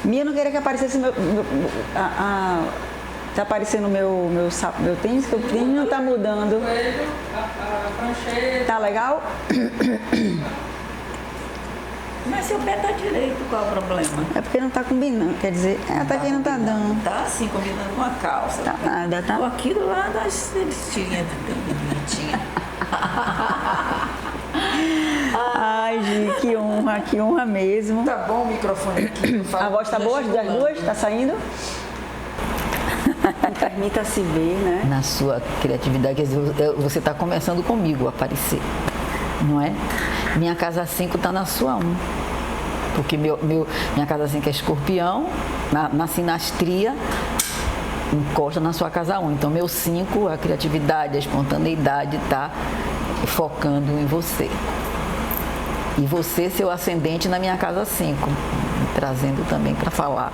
Minha não queria que aparecesse tá aparecendo meu tênis, que o tênis não tá mudando. A prancheta. Tá legal? Mas seu pé tá direito, qual é o problema? É porque não tá combinando, quer dizer, até que não tá dando. Tá assim, combinando com a calça. Tá nada, tá? Ou aqui do lado das tirinhas bonitinha. Ai, Gi, que honra mesmo. Tá bom o microfone aqui. A voz tá boa das duas? Tá saindo? Permita-se ver, né? Na sua criatividade, quer dizer, você está começando comigo a aparecer, não é? Minha casa 5 está na sua 1. Porque minha casa 5 é escorpião, na sinastria, encosta na sua casa 1. Então, meu 5, a criatividade, a espontaneidade está focando em você. E você, seu ascendente, na minha casa 5, me trazendo também para falar.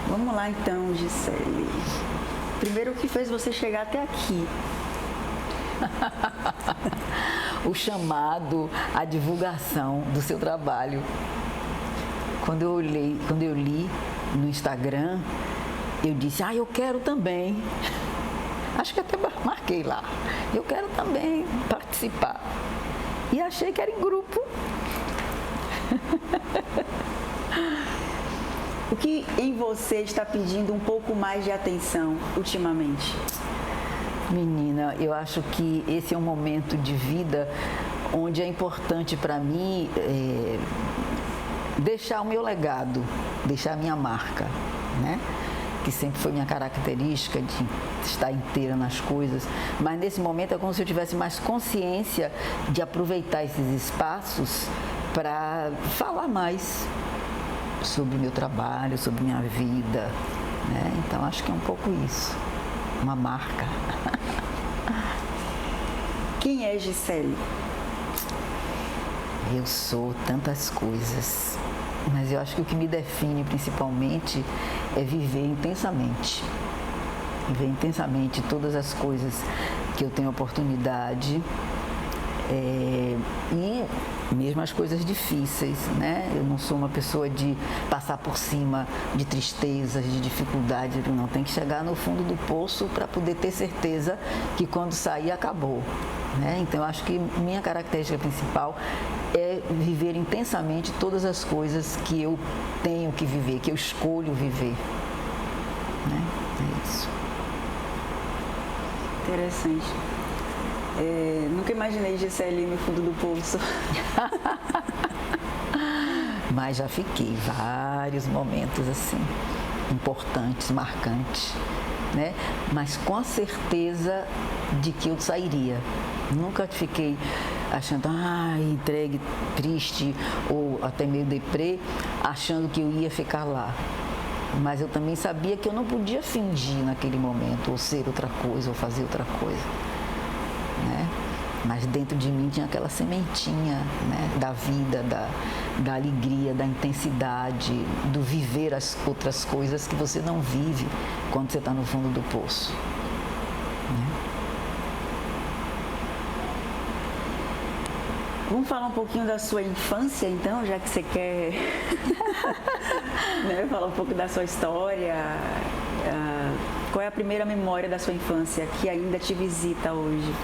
Vamos lá então, Gisele. Primeiro, o que fez você chegar até aqui? O chamado, a divulgação do seu trabalho. Quando eu li no Instagram, eu disse, eu quero também. Acho que até marquei lá. Eu quero também participar. E achei que era em grupo. O que em você está pedindo um pouco mais de atenção ultimamente? Menina, eu acho que esse é um momento de vida onde é importante para mim deixar o meu legado, deixar a minha marca, né? Que sempre foi minha característica de estar inteira nas coisas, mas nesse momento é como se eu tivesse mais consciência de aproveitar esses espaços para falar mais sobre o meu trabalho, sobre minha vida, né? Então acho que é um pouco isso, uma marca. Quem é Gisele? Eu sou tantas coisas, mas eu acho que o que me define principalmente é viver intensamente. Viver intensamente todas as coisas que eu tenho oportunidade e mesmo as coisas difíceis, né? Eu não sou uma pessoa de passar por cima de tristezas, de dificuldades, não. Tem que chegar no fundo do poço para poder ter certeza que quando sair acabou, né? Então eu acho que minha característica principal é viver intensamente todas as coisas que eu tenho que viver, que eu escolho viver, né? É isso. Interessante. Nunca imaginei Gisele no fundo do poço. Mas já fiquei vários momentos assim, importantes, marcantes, né? Mas com a certeza de que eu sairia. Nunca fiquei achando, entregue, triste ou até meio deprê, achando que eu ia ficar lá. Mas eu também sabia que eu não podia fingir naquele momento, ou ser outra coisa, ou fazer outra coisa, né? Mas dentro de mim tinha aquela sementinha, né, da vida, da alegria, da intensidade, do viver as outras coisas que você não vive quando você está no fundo do poço, né? Vamos falar um pouquinho da sua infância, então, já que você quer né, falar um pouco da sua história. Qual é a primeira memória da sua infância que ainda te visita hoje?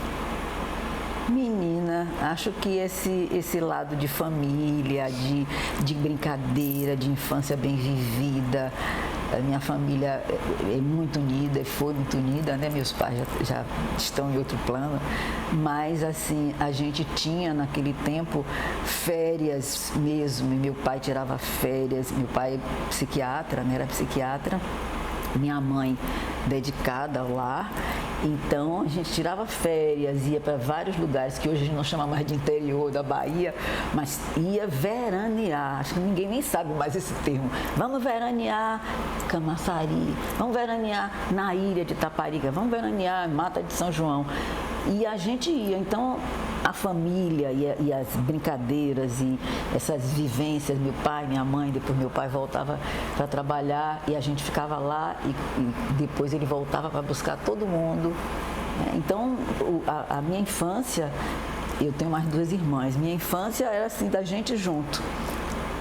Menina, acho que esse lado de família, de brincadeira, de infância bem vivida, a minha família é muito unida e foi muito unida, né? Meus pais já estão em outro plano, mas assim, a gente tinha naquele tempo férias mesmo, e meu pai tirava férias, meu pai é psiquiatra, né? Era psiquiatra, minha mãe dedicada ao lar. Então a gente tirava férias, ia para vários lugares que hoje a gente não chama mais de interior da Bahia, mas ia veranear. Acho que ninguém nem sabe mais esse termo. Vamos veranear Camaçari, vamos veranear na ilha de Taparica, vamos veranear Mata de São João. E a gente ia, então a família e as brincadeiras e essas vivências, meu pai, minha mãe, depois meu pai voltava para trabalhar e a gente ficava lá e depois ele voltava para buscar todo mundo. Então a minha infância, eu tenho mais duas irmãs, minha infância era assim, da gente junto.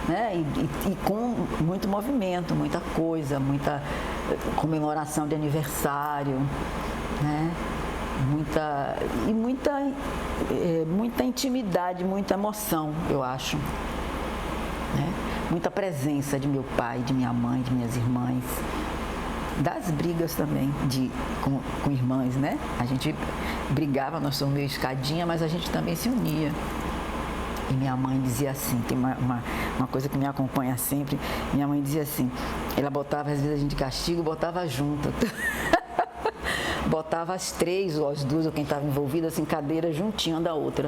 né? E com muito movimento, muita coisa, muita comemoração de aniversário, né? Muita intimidade, muita emoção, eu acho, né? Muita presença de meu pai, de minha mãe, de minhas irmãs, das brigas também com irmãs, né? A gente brigava, nós somos meio escadinha, mas a gente também se unia. E minha mãe dizia assim, tem uma coisa que me acompanha sempre, minha mãe dizia assim, ela botava às vezes a gente de castigo, botava junto. Botava as três ou as duas, ou quem estava envolvida, assim, cadeira juntinha da outra.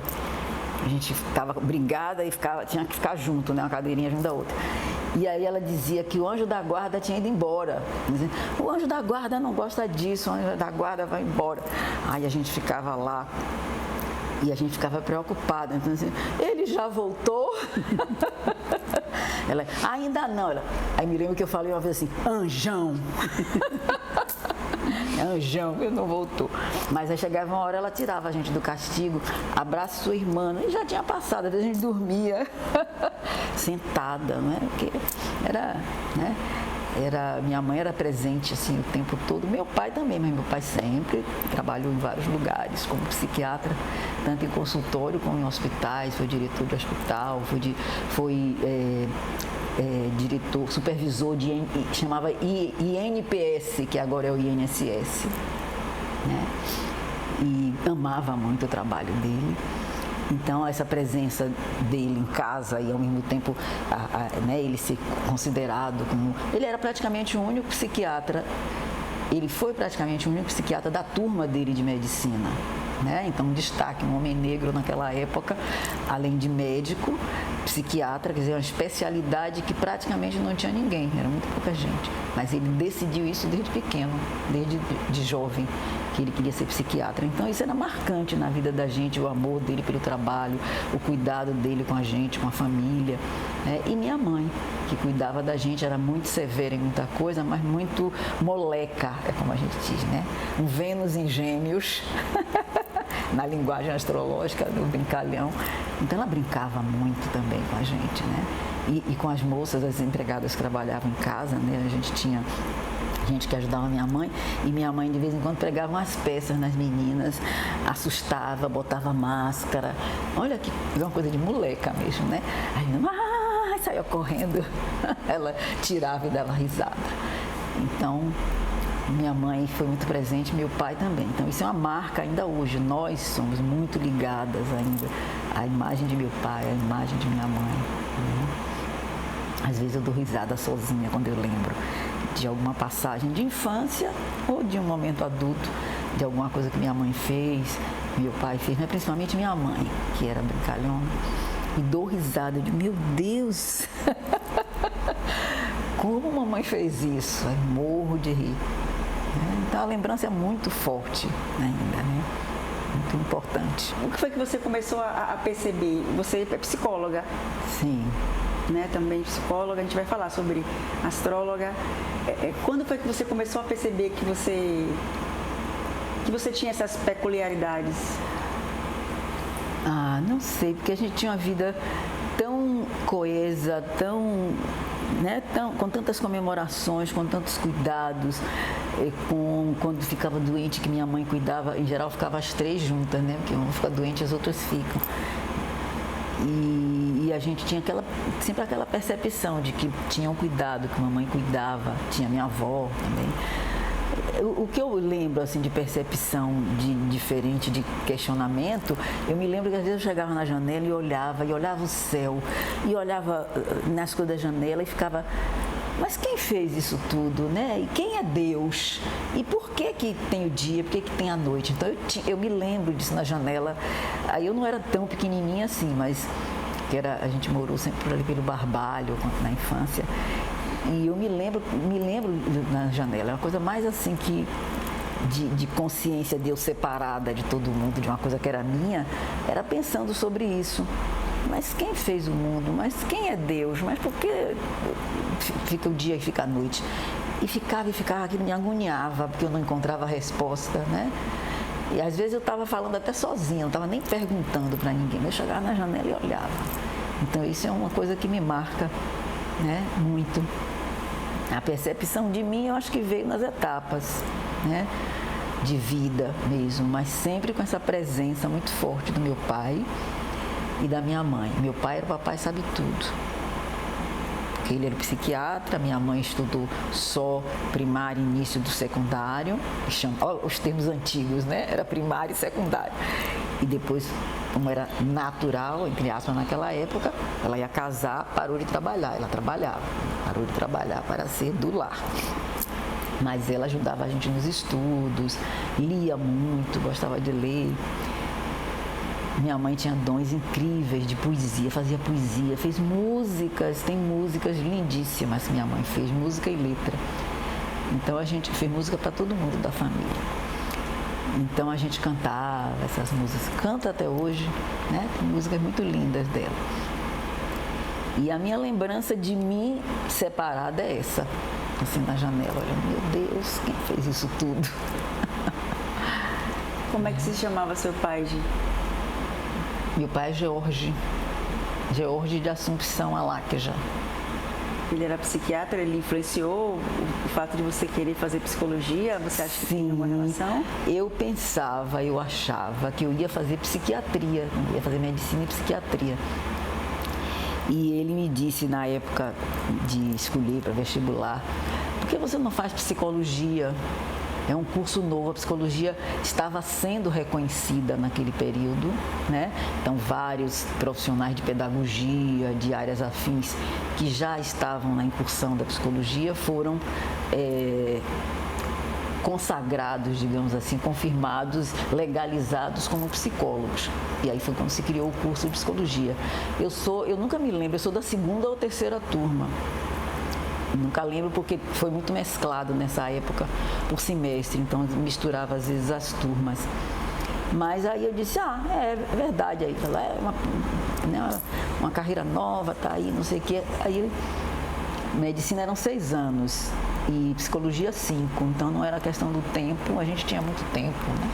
A gente ficava brigada e tinha que ficar junto, né? Uma cadeirinha junto da outra. E aí ela dizia que o anjo da guarda tinha ido embora. Dizia, o anjo da guarda não gosta disso, o anjo da guarda vai embora. Aí a gente ficava lá e a gente ficava preocupada. Então assim, ele já voltou? Ela, ainda não. Aí me lembro que eu falei uma vez assim, anjão. Anjão, ele não voltou. Mas aí chegava uma hora, ela tirava a gente do castigo, abraça sua irmã, e já tinha passado, às vezes a gente dormia sentada, né? Porque minha mãe era presente assim o tempo todo, meu pai também, mas meu pai sempre trabalhou em vários lugares como psiquiatra, tanto em consultório como em hospitais, foi diretor de hospital, foi diretor, supervisor chamava INPS, que agora é o INSS, né? E amava muito o trabalho dele. Então, essa presença dele em casa e, ao mesmo tempo, né, ele ser considerado como... Ele era praticamente o único psiquiatra, ele foi praticamente o único psiquiatra da turma dele de medicina. Né? Então, um destaque, um homem negro naquela época, além de médico, psiquiatra, quer dizer, uma especialidade que praticamente não tinha ninguém, era muito pouca gente. Mas ele decidiu isso desde pequeno, desde de jovem, que ele queria ser psiquiatra. Então, isso era marcante na vida da gente, o amor dele pelo trabalho, o cuidado dele com a gente, com a família. Né? E minha mãe, que cuidava da gente, era muito severa em muita coisa, mas muito moleca, é como a gente diz, né? Um Vênus em Gêmeos, na linguagem astrológica do brincalhão. Então, ela brincava muito também com a gente, né? E com as moças, as empregadas que trabalhavam em casa, né? A gente tinha gente que ajudava minha mãe, e minha mãe de vez em quando pregava umas peças nas meninas, assustava, botava máscara. Olha que é uma coisa de moleca mesmo, né? Aí saía correndo, ela tirava e dava risada. Então, minha mãe foi muito presente, meu pai também. Então, isso é uma marca ainda hoje. Nós somos muito ligadas ainda à imagem de meu pai, à imagem de minha mãe. Né? Às vezes eu dou risada sozinha quando eu lembro de alguma passagem de infância ou de um momento adulto, de alguma coisa que minha mãe fez, meu pai fez, mas principalmente minha mãe, que era brincalhona. E dou risada de, meu Deus, como mamãe fez isso? Aí morro de rir. Então a lembrança é muito forte ainda, né? Muito importante. O que foi que você começou a perceber? Você é psicóloga? Sim. Né, também psicóloga, a gente vai falar sobre astróloga. Quando foi que você começou a perceber que você tinha essas peculiaridades? Não sei, porque a gente tinha uma vida tão coesa, com tantas comemorações, com tantos cuidados, quando ficava doente, que minha mãe cuidava, em geral ficava as três juntas, né? Porque uma fica doente e as outras ficam. E a gente tinha sempre aquela percepção de que tinha um cuidado, que a mamãe cuidava, tinha minha avó também. O que eu lembro assim, de percepção diferente, de questionamento, eu me lembro que às vezes eu chegava na janela e olhava o céu, e olhava nas coisas da janela e ficava... Mas quem fez isso tudo, né? E quem é Deus? E por que tem o dia, por que tem a noite? Então eu me lembro disso na janela. Aí eu não era tão pequenininha assim, mas a gente morou sempre por ali pelo Barbalho, na infância. E eu me lembro na janela, é uma coisa mais assim que de consciência de eu separada de todo mundo, de uma coisa que era minha, era pensando sobre isso. Mas quem fez o mundo? Mas quem é Deus? Mas por que fica o dia e fica a noite? E ficava, aquilo me agoniava, porque eu não encontrava a resposta, né? E às vezes eu estava falando até sozinha, não estava nem perguntando para ninguém, eu chegava na janela e olhava. Então isso é uma coisa que me marca né? Muito. A percepção de mim, eu acho que veio nas etapas, né? De vida mesmo, mas sempre com essa presença muito forte do meu pai e da minha mãe. Meu pai era o papai sabe tudo. Porque ele era psiquiatra, minha mãe estudou só primário, início do secundário, os termos antigos, né? Era primário e secundário. E depois, como era natural, entre aspas, naquela época, ela ia casar, parou de trabalhar. Ela trabalhava, parou de trabalhar para ser do lar. Mas ela ajudava a gente nos estudos, lia muito, gostava de ler. Minha mãe tinha dons incríveis de poesia, fazia poesia, fez músicas, tem músicas lindíssimas que minha mãe fez, música e letra. Então a gente fez música para todo mundo da família. Então a gente cantava essas músicas, canta até hoje, né? Tem músicas muito lindas dela. E a minha lembrança de mim separada é essa. Assim na janela, olhando, meu Deus, quem fez isso tudo? Como é que se chamava seu pai, Gi? Meu pai é George de Assumpção Aláquija. Ele era psiquiatra, ele influenciou o fato de você querer fazer psicologia? Você acha que tem alguma relação? Eu pensava, eu achava que eu ia fazer psiquiatria, ia fazer medicina e psiquiatria. E ele me disse na época de escolher para vestibular, por que você não faz psicologia? É um curso novo, a psicologia estava sendo reconhecida naquele período, né? Então, vários profissionais de pedagogia, de áreas afins, que já estavam na incursão da psicologia, foram consagrados, digamos assim, confirmados, legalizados como psicólogos. E aí foi quando se criou o curso de psicologia. Eu nunca me lembro, eu sou da 2ª ou 3ª turma. Nunca lembro porque foi muito mesclado nessa época por semestre, então misturava às vezes as turmas. Mas aí eu disse, é verdade, aí uma carreira nova, tá aí, não sei o quê. Aí medicina eram 6 anos e psicologia 5, então não era questão do tempo, a gente tinha muito tempo, né?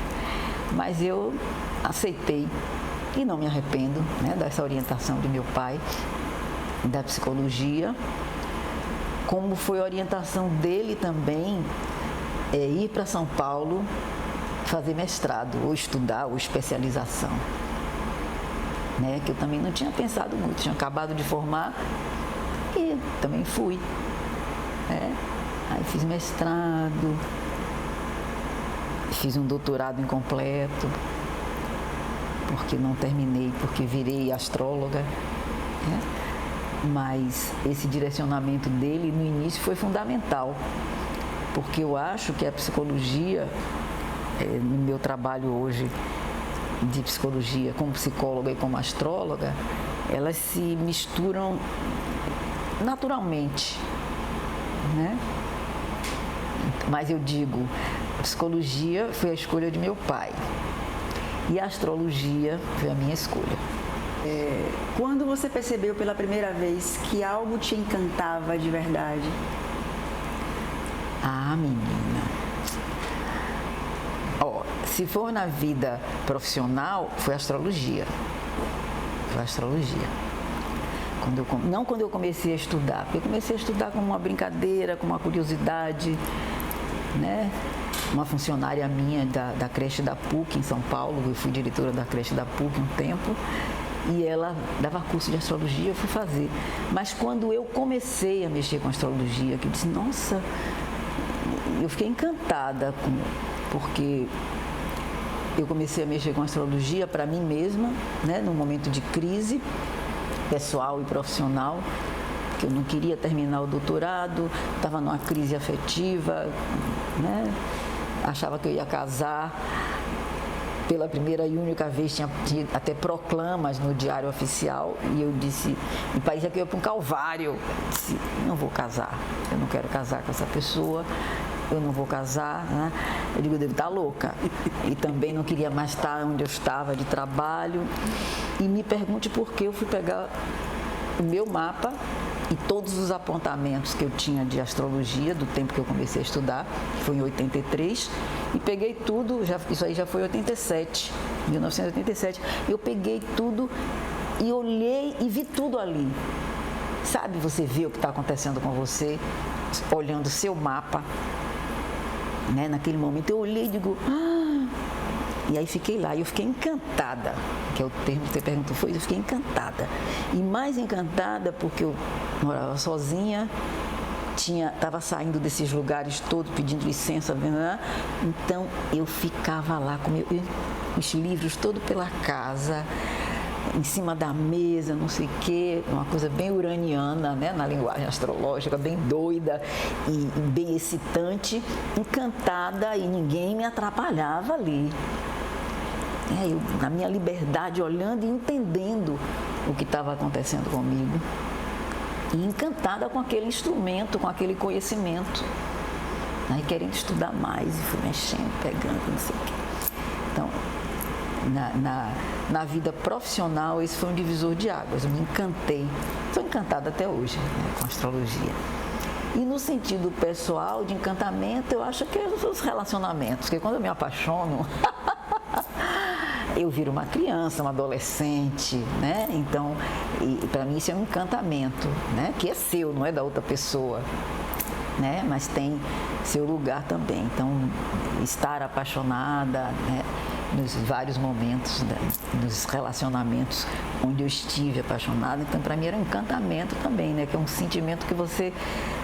Mas eu aceitei e não me arrependo, né, dessa orientação de meu pai da psicologia. Como foi a orientação dele também, ir para São Paulo fazer mestrado, ou estudar, ou especialização. Né? Que eu também não tinha pensado muito, tinha acabado de formar e também fui. Aí fiz mestrado, fiz um doutorado incompleto, porque não terminei, porque virei astróloga. Né? Mas esse direcionamento dele no início foi fundamental, porque eu acho que a psicologia, no meu trabalho hoje de psicologia como psicóloga e como astróloga, elas se misturam naturalmente, né? Mas eu digo, a psicologia foi a escolha de meu pai e a astrologia foi a minha escolha. Quando você percebeu pela primeira vez que algo te encantava de verdade? Menina. Se for na vida profissional, foi astrologia. Foi astrologia. Não quando eu comecei a estudar, porque eu comecei a estudar como uma brincadeira, como uma curiosidade, né? Uma funcionária minha da creche da PUC em São Paulo, eu fui diretora da creche da PUC um tempo, e ela dava curso de astrologia, eu fui fazer. Mas quando eu comecei a mexer com astrologia, que eu disse, nossa, eu fiquei encantada, porque eu comecei a mexer com astrologia para mim mesma, né, num momento de crise pessoal e profissional, porque eu não queria terminar o doutorado, estava numa crise afetiva, né, achava que eu ia casar. Pela primeira e única vez tinha até proclamas no Diário Oficial e eu disse, e parecia que eu ia para um calvário. Eu disse, não vou casar, eu não quero casar com essa pessoa, eu não vou casar, né? Eu digo, eu devo estar louca. E também não queria mais estar onde eu estava de trabalho. E me pergunte por que eu fui pegar o meu mapa e todos os apontamentos que eu tinha de astrologia, do tempo que eu comecei a estudar, que foi em 83, e peguei tudo, isso aí já foi 1987, eu peguei tudo e olhei e vi tudo ali. Sabe, você vê o que está acontecendo com você, olhando o seu mapa, né? Naquele momento eu olhei e digo, e aí fiquei lá, e eu fiquei encantada, que é o termo que você perguntou, eu fiquei encantada. E mais encantada porque eu morava sozinha, estava saindo desses lugares todos, pedindo licença, então eu ficava lá com os livros todos pela casa, em cima da mesa, não sei o quê, uma coisa bem uraniana, né, na linguagem astrológica, bem doida e bem excitante, encantada, e ninguém me atrapalhava ali. Eu, na minha liberdade, olhando e entendendo o que estava acontecendo comigo. E encantada com aquele instrumento, com aquele conhecimento. Aí querendo estudar mais, e fui mexendo, pegando, não sei o quê. Então, na vida profissional, esse foi um divisor de águas. Eu me encantei. Estou encantada até hoje, né, com a astrologia. E no sentido pessoal, de encantamento, eu acho que os relacionamentos, porque quando eu me apaixono, eu viro uma criança, uma adolescente, né? Então, para mim isso é um encantamento, né? Que é seu, não é da outra pessoa, né? Mas tem seu lugar também. Então, estar apaixonada, né? Nos vários momentos dos relacionamentos onde eu estive apaixonada, então para mim era um encantamento também, né? Que é um sentimento que você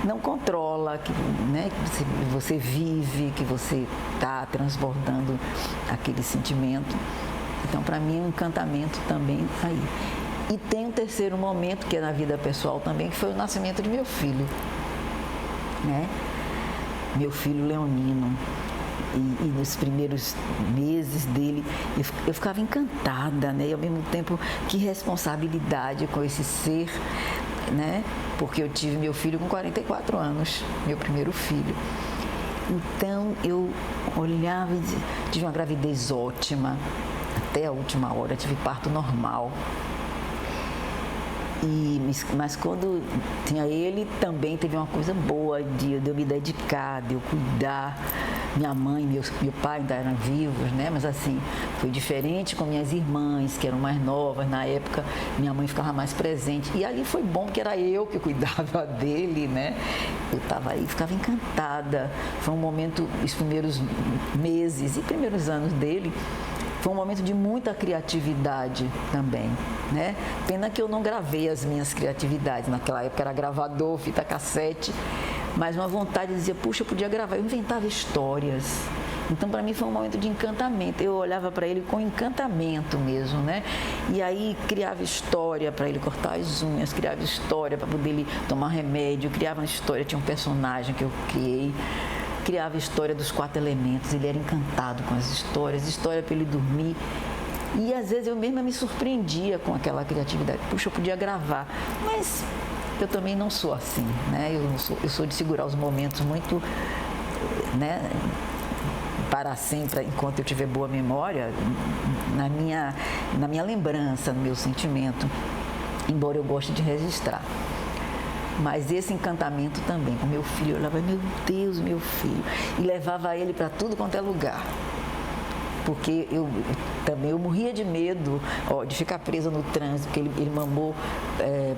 não controla, que, né? Que você vive, que você está transbordando aquele sentimento. Então para mim é um encantamento também aí. E tem um terceiro momento que é na vida pessoal também, que foi o nascimento de meu filho, né? Meu filho Leonino. E nos primeiros meses dele, eu ficava encantada, né? E ao mesmo tempo, que responsabilidade com esse ser, né? Porque eu tive meu filho com 44 anos, meu primeiro filho. Então, eu olhava e tive uma gravidez ótima, até a última hora, tive parto normal. Mas quando tinha ele, também teve uma coisa boa de eu me dedicar, de eu cuidar. Minha mãe e meu pai ainda eram vivos, né? Mas assim, foi diferente com minhas irmãs, que eram mais novas. Na época, minha mãe ficava mais presente. E ali foi bom, porque era eu que cuidava dele, né? Eu estava aí, ficava encantada. Foi um momento, os primeiros meses e primeiros anos dele, foi um momento de muita criatividade também, né? Pena que eu não gravei as minhas criatividades. Naquela época era gravador, fita cassete, mas uma vontade de dizer, puxa, eu podia gravar. Eu inventava histórias. Então, para mim, foi um momento de encantamento. Eu olhava para ele com encantamento mesmo, né? E aí, criava história para ele cortar as unhas, criava história para poder ele tomar remédio, criava uma história, tinha um personagem que eu criei. Criava a história dos 4 elementos, ele era encantado com as histórias, história para ele dormir. E às vezes eu mesma me surpreendia com aquela criatividade. Puxa, eu podia gravar, mas eu também não sou assim, né? Eu sou de segurar os momentos muito, né? Para sempre, enquanto eu tiver boa memória, na minha lembrança, no meu sentimento, embora eu goste de registrar. Mas esse encantamento também, com meu filho, eu olhava, meu Deus, meu filho, e levava ele para tudo quanto é lugar. Porque eu morria de medo de ficar presa no trânsito, porque ele mamou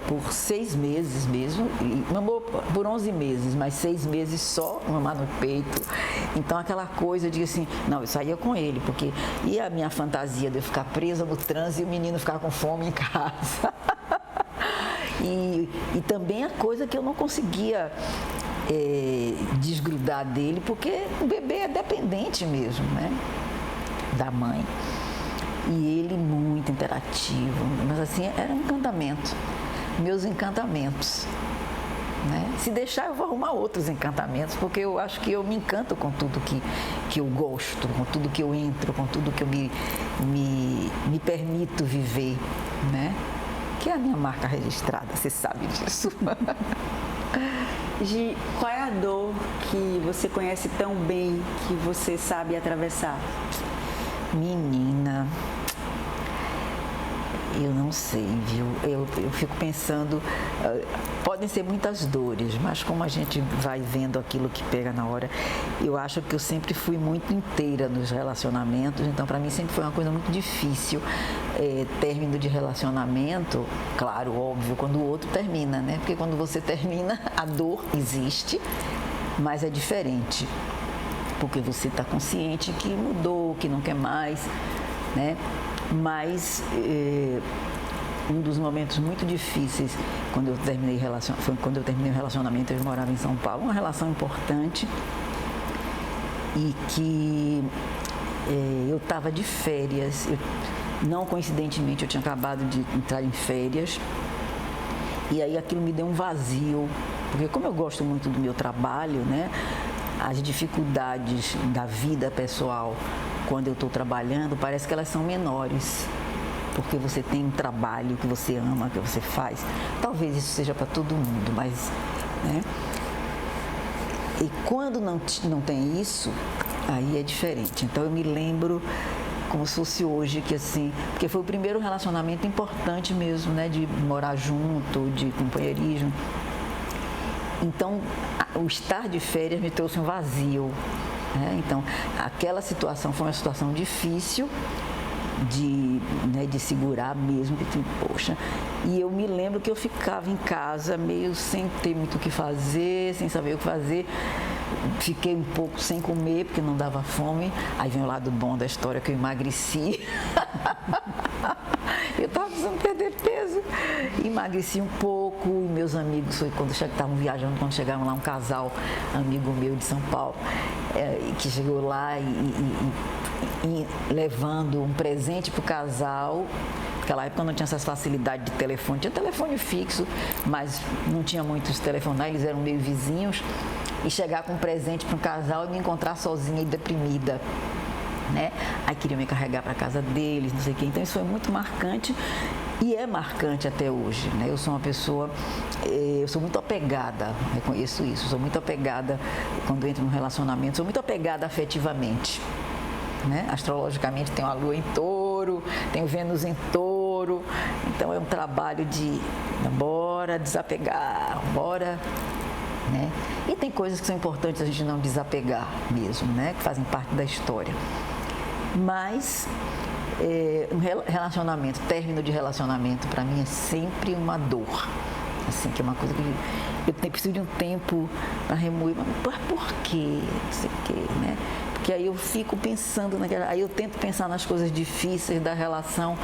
por 6 meses mesmo, mamou por 11 meses, mas 6 meses só mamar no peito. Então aquela coisa de assim, não, eu saía com ele, porque e a minha fantasia de eu ficar presa no trânsito e o menino ficar com fome em casa. E também a coisa que eu não conseguia desgrudar dele, porque o bebê é dependente mesmo, né, da mãe. E ele muito interativo, mas assim, era um encantamento, meus encantamentos, né? Se deixar, eu vou arrumar outros encantamentos, porque eu acho que eu me encanto com tudo que eu gosto, com tudo que eu entro, com tudo que eu me permito viver, né? Que é a minha marca registrada, você sabe disso. Gi, qual é a dor que você conhece tão bem, que você sabe atravessar? Menina, Eu não sei, viu? Eu fico pensando, podem ser muitas dores, mas como a gente vai vendo aquilo que pega na hora, eu acho que eu sempre fui muito inteira nos relacionamentos, então para mim sempre foi uma coisa muito difícil, término de relacionamento, claro, óbvio, quando o outro termina, né? Porque quando você termina, a dor existe, mas é diferente, porque você está consciente que mudou, que não quer mais, né? Mas um dos momentos muito difíceis quando eu terminei foi quando eu terminei o relacionamento. Eu morava em São Paulo, uma relação importante, e que eu estava de férias. Não coincidentemente, eu tinha acabado de entrar em férias, e aí aquilo me deu um vazio, porque como eu gosto muito do meu trabalho, né, as dificuldades da vida pessoal quando eu estou trabalhando, parece que elas são menores, porque você tem um trabalho que você ama, que você faz. Talvez isso seja para todo mundo, mas, né? E quando não tem isso, aí é diferente. Então eu me lembro como se fosse hoje, que assim, porque foi o primeiro relacionamento importante mesmo, né, de morar junto, de companheirismo. Então, o estar de férias me trouxe um vazio. Então, aquela situação foi uma situação difícil de segurar mesmo, que poxa. E eu me lembro que eu ficava em casa meio sem ter muito o que fazer, sem saber o que fazer. Fiquei um pouco sem comer, porque não dava fome. Aí vem o lado bom da história, que eu emagreci. Eu estava precisando perder peso. Emagreci um pouco, e meus amigos, foi quando estavam viajando, quando chegaram lá, um casal, amigo meu de São Paulo, que chegou lá e levando um presente para o casal. Naquela época não tinha essas facilidades de telefone, tinha telefone fixo, mas não tinha muitos telefones, eles eram meio vizinhos. E chegar com um presente para um casal e me encontrar sozinha e deprimida, né? Aí queriam me carregar para casa deles, não sei o quê. Então isso foi muito marcante e é marcante até hoje, né? Eu sou uma pessoa, eu sou muito apegada, reconheço isso, sou muito apegada quando entro num relacionamento, sou muito apegada afetivamente, né? Astrologicamente tenho a Lua em Touro, tenho Vênus em Touro, então é um trabalho de bora desapegar, bora, né? E tem coisas que são importantes a gente não desapegar mesmo, né? Que fazem parte da história. Mas um relacionamento, término de relacionamento, para mim é sempre uma dor. Assim, que é uma coisa que eu preciso de um tempo para remoer. Mas por quê? Não sei o quê, né? Porque aí eu fico pensando aí eu tento pensar nas coisas difíceis da relação,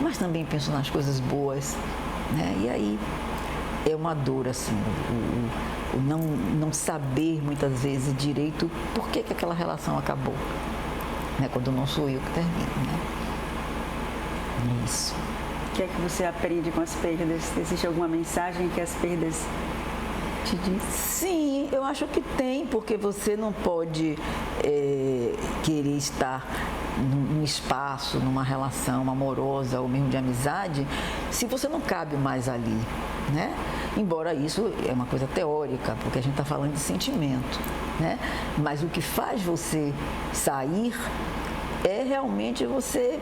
mas também penso nas coisas boas, né? E aí é uma dor, assim, o não saber muitas vezes direito por que aquela relação acabou, né? Quando não sou eu que termino, né? Isso. O que é que você aprende com as perdas? Existe alguma mensagem que as perdas te dizem? Sim, eu acho que tem, porque você não pode querer estar num espaço, numa relação amorosa ou mesmo de amizade, se você não cabe mais ali, né? Embora isso é uma coisa teórica, porque a gente está falando de sentimento, né? Mas o que faz você sair é realmente você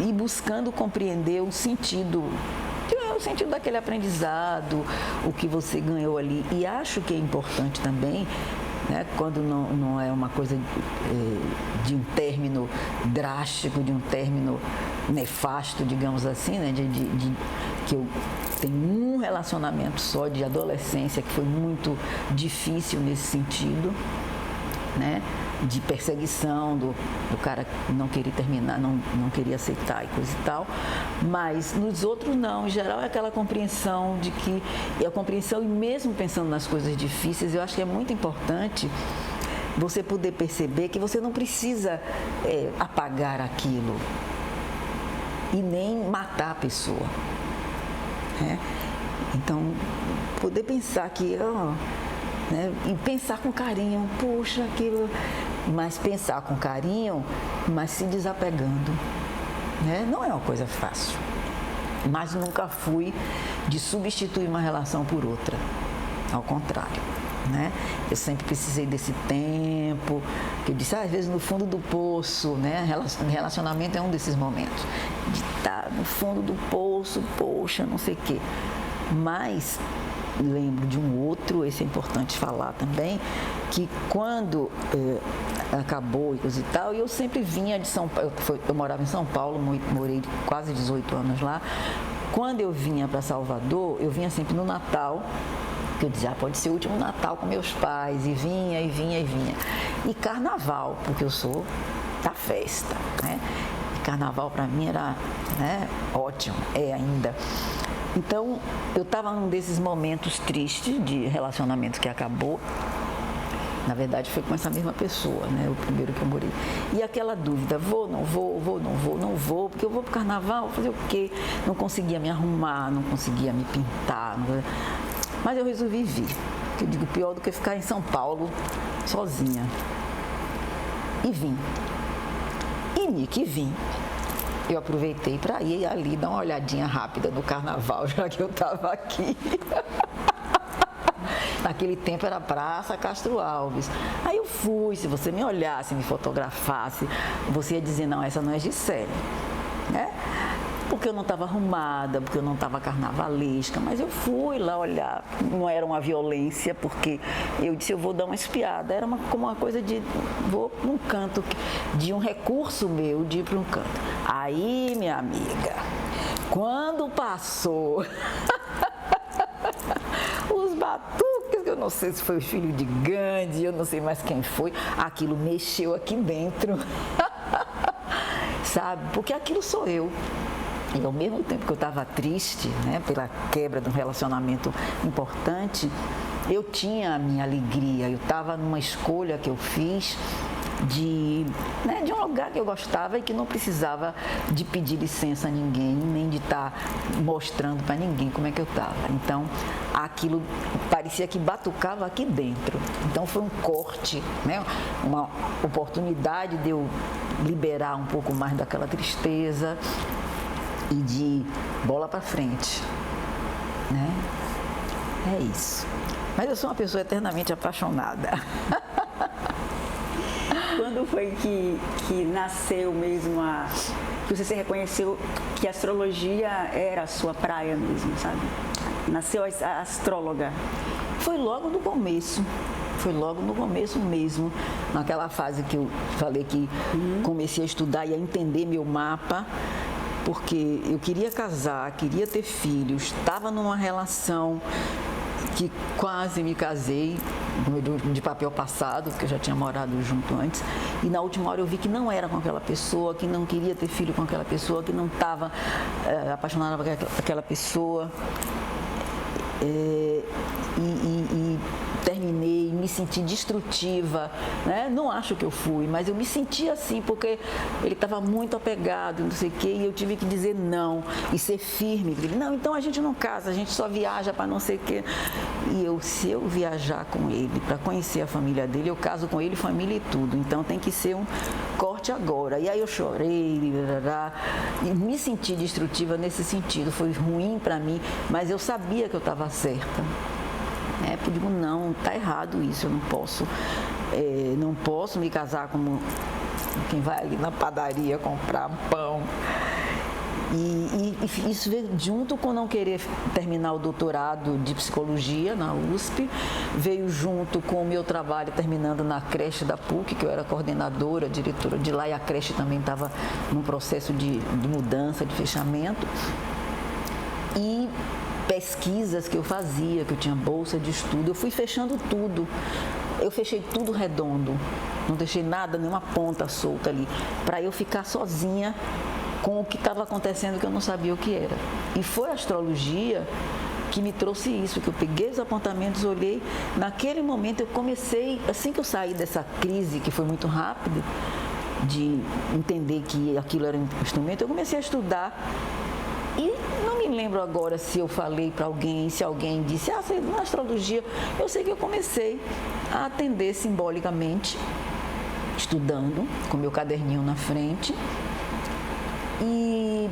ir buscando compreender o sentido daquele aprendizado, o que você ganhou ali. E acho que é importante também, né, quando não é uma coisa de um término drástico, de um término nefasto, digamos assim, né, que eu tenho um relacionamento só de adolescência que foi muito difícil nesse sentido, né, de perseguição do cara não querer terminar, não queria aceitar e coisa e tal, mas nos outros não, em geral é aquela compreensão de que, e a compreensão, e mesmo pensando nas coisas difíceis, eu acho que é muito importante você poder perceber que você não precisa apagar aquilo e nem matar a pessoa, né? Então, poder pensar que, né, e pensar com carinho, puxa, aquilo, mas pensar com carinho, mas se desapegando, né? Não é uma coisa fácil, mas nunca fui de substituir uma relação por outra, ao contrário, né? Eu sempre precisei desse tempo, que eu disse, às vezes no fundo do poço, né? Relacionamento é um desses momentos, de estar no fundo do poço, poxa, não sei o quê. Mas lembro de um outro, esse é importante falar também, que quando acabou e coisa e tal, eu sempre vinha de São Paulo, eu morava em São Paulo, morei quase 18 anos lá. Quando eu vinha para Salvador, eu vinha sempre no Natal, que eu dizia, pode ser o último Natal com meus pais, e vinha. E Carnaval, porque eu sou da festa, né? E Carnaval para mim era, né, ótimo, é ainda. Então, eu estava num desses momentos tristes de relacionamento que acabou. Na verdade, foi com essa mesma pessoa, né? O primeiro que eu morei. E aquela dúvida, vou, não vou, porque eu vou pro carnaval, fazer o quê? Não conseguia me arrumar, não conseguia me pintar. Mas eu resolvi vir. Eu digo, pior do que ficar em São Paulo sozinha. E vim. E Nick, vim. Eu aproveitei para ir ali dar uma olhadinha rápida no carnaval, já que eu estava aqui. Naquele tempo era Praça Castro Alves. Aí eu fui, se você me olhasse, me fotografasse, você ia dizer, não, essa não é Gisele, né? Porque eu não estava arrumada, porque eu não estava carnavalesca, mas eu fui lá olhar. Não era uma violência, porque eu disse, eu vou dar uma espiada. Era como uma coisa de, vou para um canto, de um recurso meu de ir para um canto. Aí, minha amiga, quando passou os batuques, eu não sei se foi o filho de Gandhi, eu não sei mais quem foi, aquilo mexeu aqui dentro, sabe? Porque aquilo sou eu. E ao mesmo tempo que eu estava triste, né, pela quebra de um relacionamento importante, eu tinha a minha alegria, eu estava numa escolha que eu fiz de um lugar que eu gostava e que não precisava de pedir licença a ninguém, nem de estar mostrando para ninguém como é que eu estava. Então, aquilo parecia que batucava aqui dentro. Então, foi um corte, né? Uma oportunidade de eu liberar um pouco mais daquela tristeza e de bola para frente, né? É isso. Mas eu sou uma pessoa eternamente apaixonada. Quando foi que nasceu mesmo que você se reconheceu que a astrologia era a sua praia mesmo, sabe? Nasceu a astróloga. Foi logo no começo. Foi logo no começo mesmo, naquela fase que eu falei que comecei a estudar e a entender meu mapa, porque eu queria casar, queria ter filhos, estava numa relação que quase me casei, de papel passado, porque eu já tinha morado junto antes, e na última hora eu vi que não era com aquela pessoa, que não queria ter filho com aquela pessoa, que não estava apaixonada por aquela pessoa. E terminei, me senti destrutiva, né? Não acho que eu fui, mas eu me senti assim, porque ele estava muito apegado, não sei o quê, e eu tive que dizer não, e ser firme. Ele, não, então a gente não casa, a gente só viaja para não sei o quê. E se eu viajar com ele, para conhecer a família dele, eu caso com ele, família e tudo, então tem que ser um corte agora. E aí eu chorei, e me senti destrutiva nesse sentido, foi ruim para mim, mas eu sabia que eu estava certa. Eu digo, não, está errado isso, eu não posso me casar como quem vai ali na padaria comprar pão. E isso veio junto com não querer terminar o doutorado de psicologia na USP, veio junto com o meu trabalho terminando na creche da PUC, que eu era coordenadora, diretora de lá, e a creche também estava num processo de mudança, de fechamento. E pesquisas que eu fazia, que eu tinha bolsa de estudo, eu fui fechando tudo. Eu fechei tudo redondo, não deixei nada, nenhuma ponta solta ali, para eu ficar sozinha com o que estava acontecendo que eu não sabia o que era. E foi a astrologia que me trouxe isso, que eu peguei os apontamentos, olhei, naquele momento eu comecei, assim que eu saí dessa crise, que foi muito rápido, de entender que aquilo era um instrumento, eu comecei a estudar. E não me lembro agora se eu falei para alguém, se alguém disse, você na astrologia, eu sei que eu comecei a atender simbolicamente, estudando, com meu caderninho na frente. E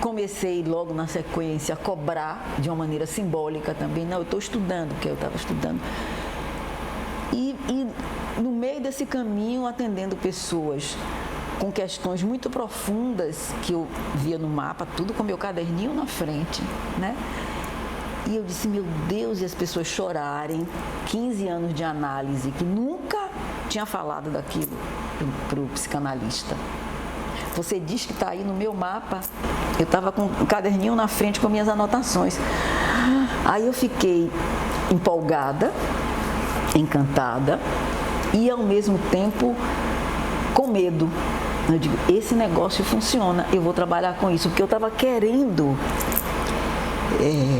comecei logo na sequência a cobrar de uma maneira simbólica também. Não, eu estou estudando, porque eu estava estudando. E no meio desse caminho, atendendo pessoas com questões muito profundas que eu via no mapa, tudo com meu caderninho na frente, né? E eu disse, meu Deus, e as pessoas chorarem, 15 anos de análise, que nunca tinha falado daquilo para o psicanalista. Você diz que está aí no meu mapa. Eu estava com o caderninho na frente com minhas anotações. Aí eu fiquei empolgada, encantada e ao mesmo tempo com medo. Eu digo, esse negócio funciona, eu vou trabalhar com isso, porque eu estava querendo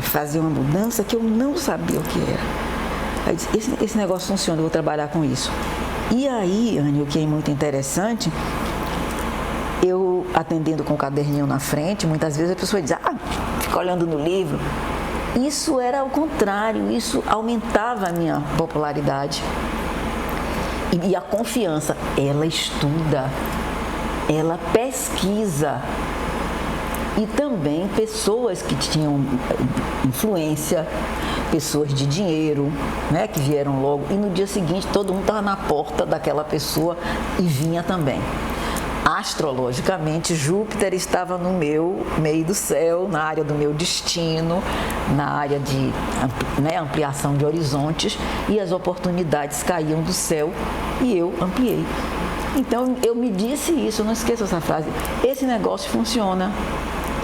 fazer uma mudança que eu não sabia o que era. Aí eu disse, esse negócio funciona, eu vou trabalhar com isso. E aí, Anny, o que é muito interessante, eu atendendo com o caderninho na frente, muitas vezes a pessoa diz, fica olhando no livro. Isso era ao contrário, isso aumentava a minha popularidade. E a confiança, ela estuda, ela pesquisa. E também pessoas que tinham influência, pessoas de dinheiro, né, que vieram logo. E no dia seguinte todo mundo estava na porta daquela pessoa e vinha também. Astrologicamente, Júpiter estava no meu meio do céu, na área do meu destino, na área de ampliação de horizontes, e as oportunidades caíam do céu e eu ampliei. Então eu me disse isso, eu não esqueço essa frase, esse negócio funciona,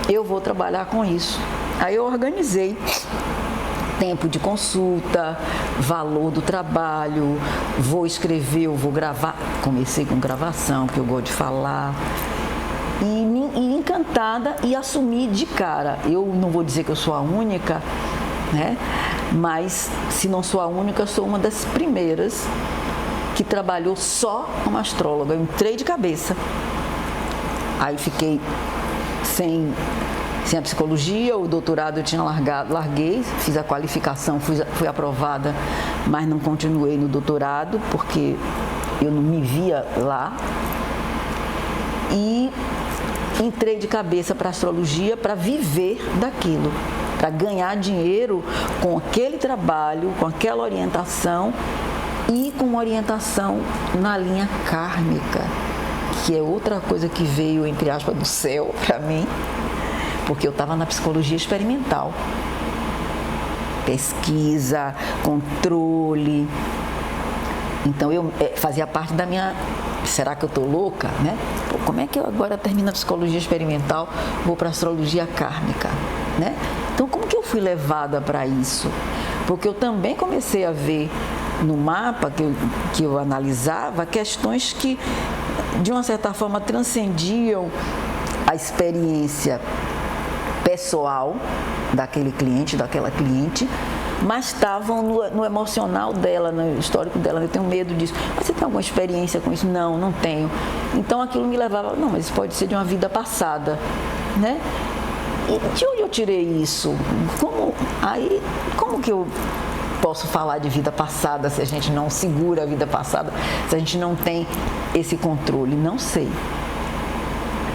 eu vou trabalhar com isso. Aí eu organizei tempo de consulta, valor do trabalho, vou escrever, eu vou gravar. Comecei com gravação, que eu gosto de falar. E encantada e assumi de cara. Eu não vou dizer que eu sou a única, né? Mas se não sou a única, sou uma das primeiras que trabalhou só como astróloga. Eu entrei de cabeça. Aí fiquei sem a psicologia, o doutorado eu tinha larguei, fiz a qualificação, fui aprovada, mas não continuei no doutorado, porque eu não me via lá. E entrei de cabeça para a astrologia para viver daquilo, para ganhar dinheiro com aquele trabalho, com aquela orientação e com orientação na linha kármica, que é outra coisa que veio, entre aspas, do céu para mim. Porque eu estava na psicologia experimental. Pesquisa, controle. Então eu fazia parte da minha... Será que eu estou louca? Né? Pô, como é que eu agora termino a psicologia experimental, vou para a astrologia kármica? Né? Então como que eu fui levada para isso? Porque eu também comecei a ver no mapa que eu analisava questões que, de uma certa forma, transcendiam a experiência pessoal daquele cliente, daquela cliente, mas estavam no emocional dela, no histórico dela. Eu tenho medo disso. Mas você tem alguma experiência com isso? Não, não tenho. Então aquilo me levava, não, mas isso pode ser de uma vida passada, né? E de onde eu tirei isso? Como que eu posso falar de vida passada se a gente não segura a vida passada, se a gente não tem esse controle? Não sei,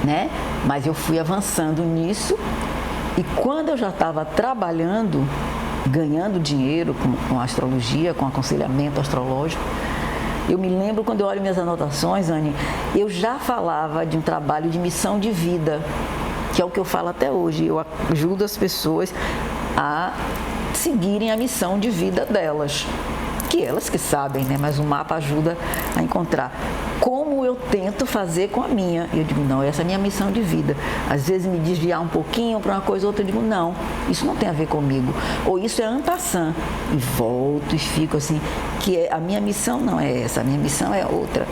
né? Mas eu fui avançando nisso. E quando eu já estava trabalhando, ganhando dinheiro com astrologia, com aconselhamento astrológico, eu me lembro, quando eu olho minhas anotações, Anny, eu já falava de um trabalho de missão de vida, que é o que eu falo até hoje. Eu ajudo as pessoas a seguirem a missão de vida delas, que elas que sabem, né? Mas o mapa ajuda a encontrar. Como eu tento fazer com a minha? Eu digo, não, essa é a minha missão de vida. Às vezes me desviar um pouquinho para uma coisa ou outra, eu digo, não, isso não tem a ver comigo. Ou isso é en passant. E volto e fico assim, que a minha missão não é essa, a minha missão é outra.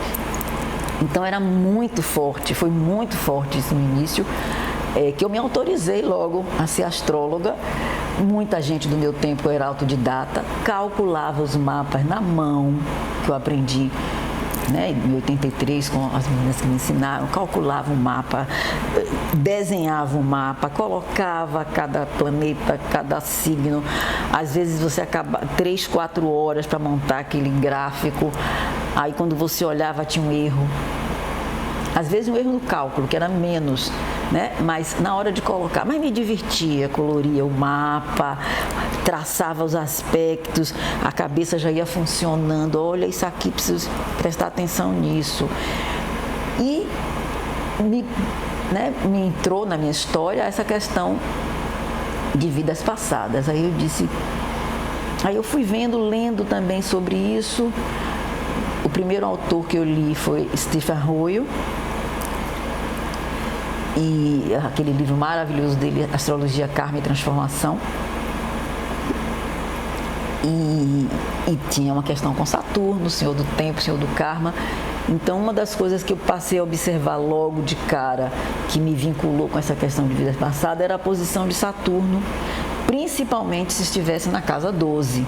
Então era muito forte, foi muito forte isso no início, que eu me autorizei logo a ser astróloga. Muita gente do meu tempo era autodidata, calculava os mapas na mão, que eu aprendi, né, em 83, com as meninas que me ensinaram, calculava o mapa, desenhava o mapa, colocava cada planeta, cada signo. Às vezes você acaba 3, 4 horas para montar aquele gráfico, aí quando você olhava tinha um erro. Às vezes um erro no cálculo, que era menos, né? Mas na hora de colocar, mas me divertia, coloria o mapa, traçava os aspectos, a cabeça já ia funcionando, olha isso aqui, preciso prestar atenção nisso. E me entrou na minha história essa questão de vidas passadas. Aí eu fui lendo também sobre isso. O primeiro autor que eu li foi Stephen Hoyle, e aquele livro maravilhoso dele, Astrologia, Karma e Transformação. E tinha uma questão com Saturno, o Senhor do Tempo, o Senhor do Karma. Então, uma das coisas que eu passei a observar logo de cara, que me vinculou com essa questão de vida passada, era a posição de Saturno, principalmente se estivesse na casa 12.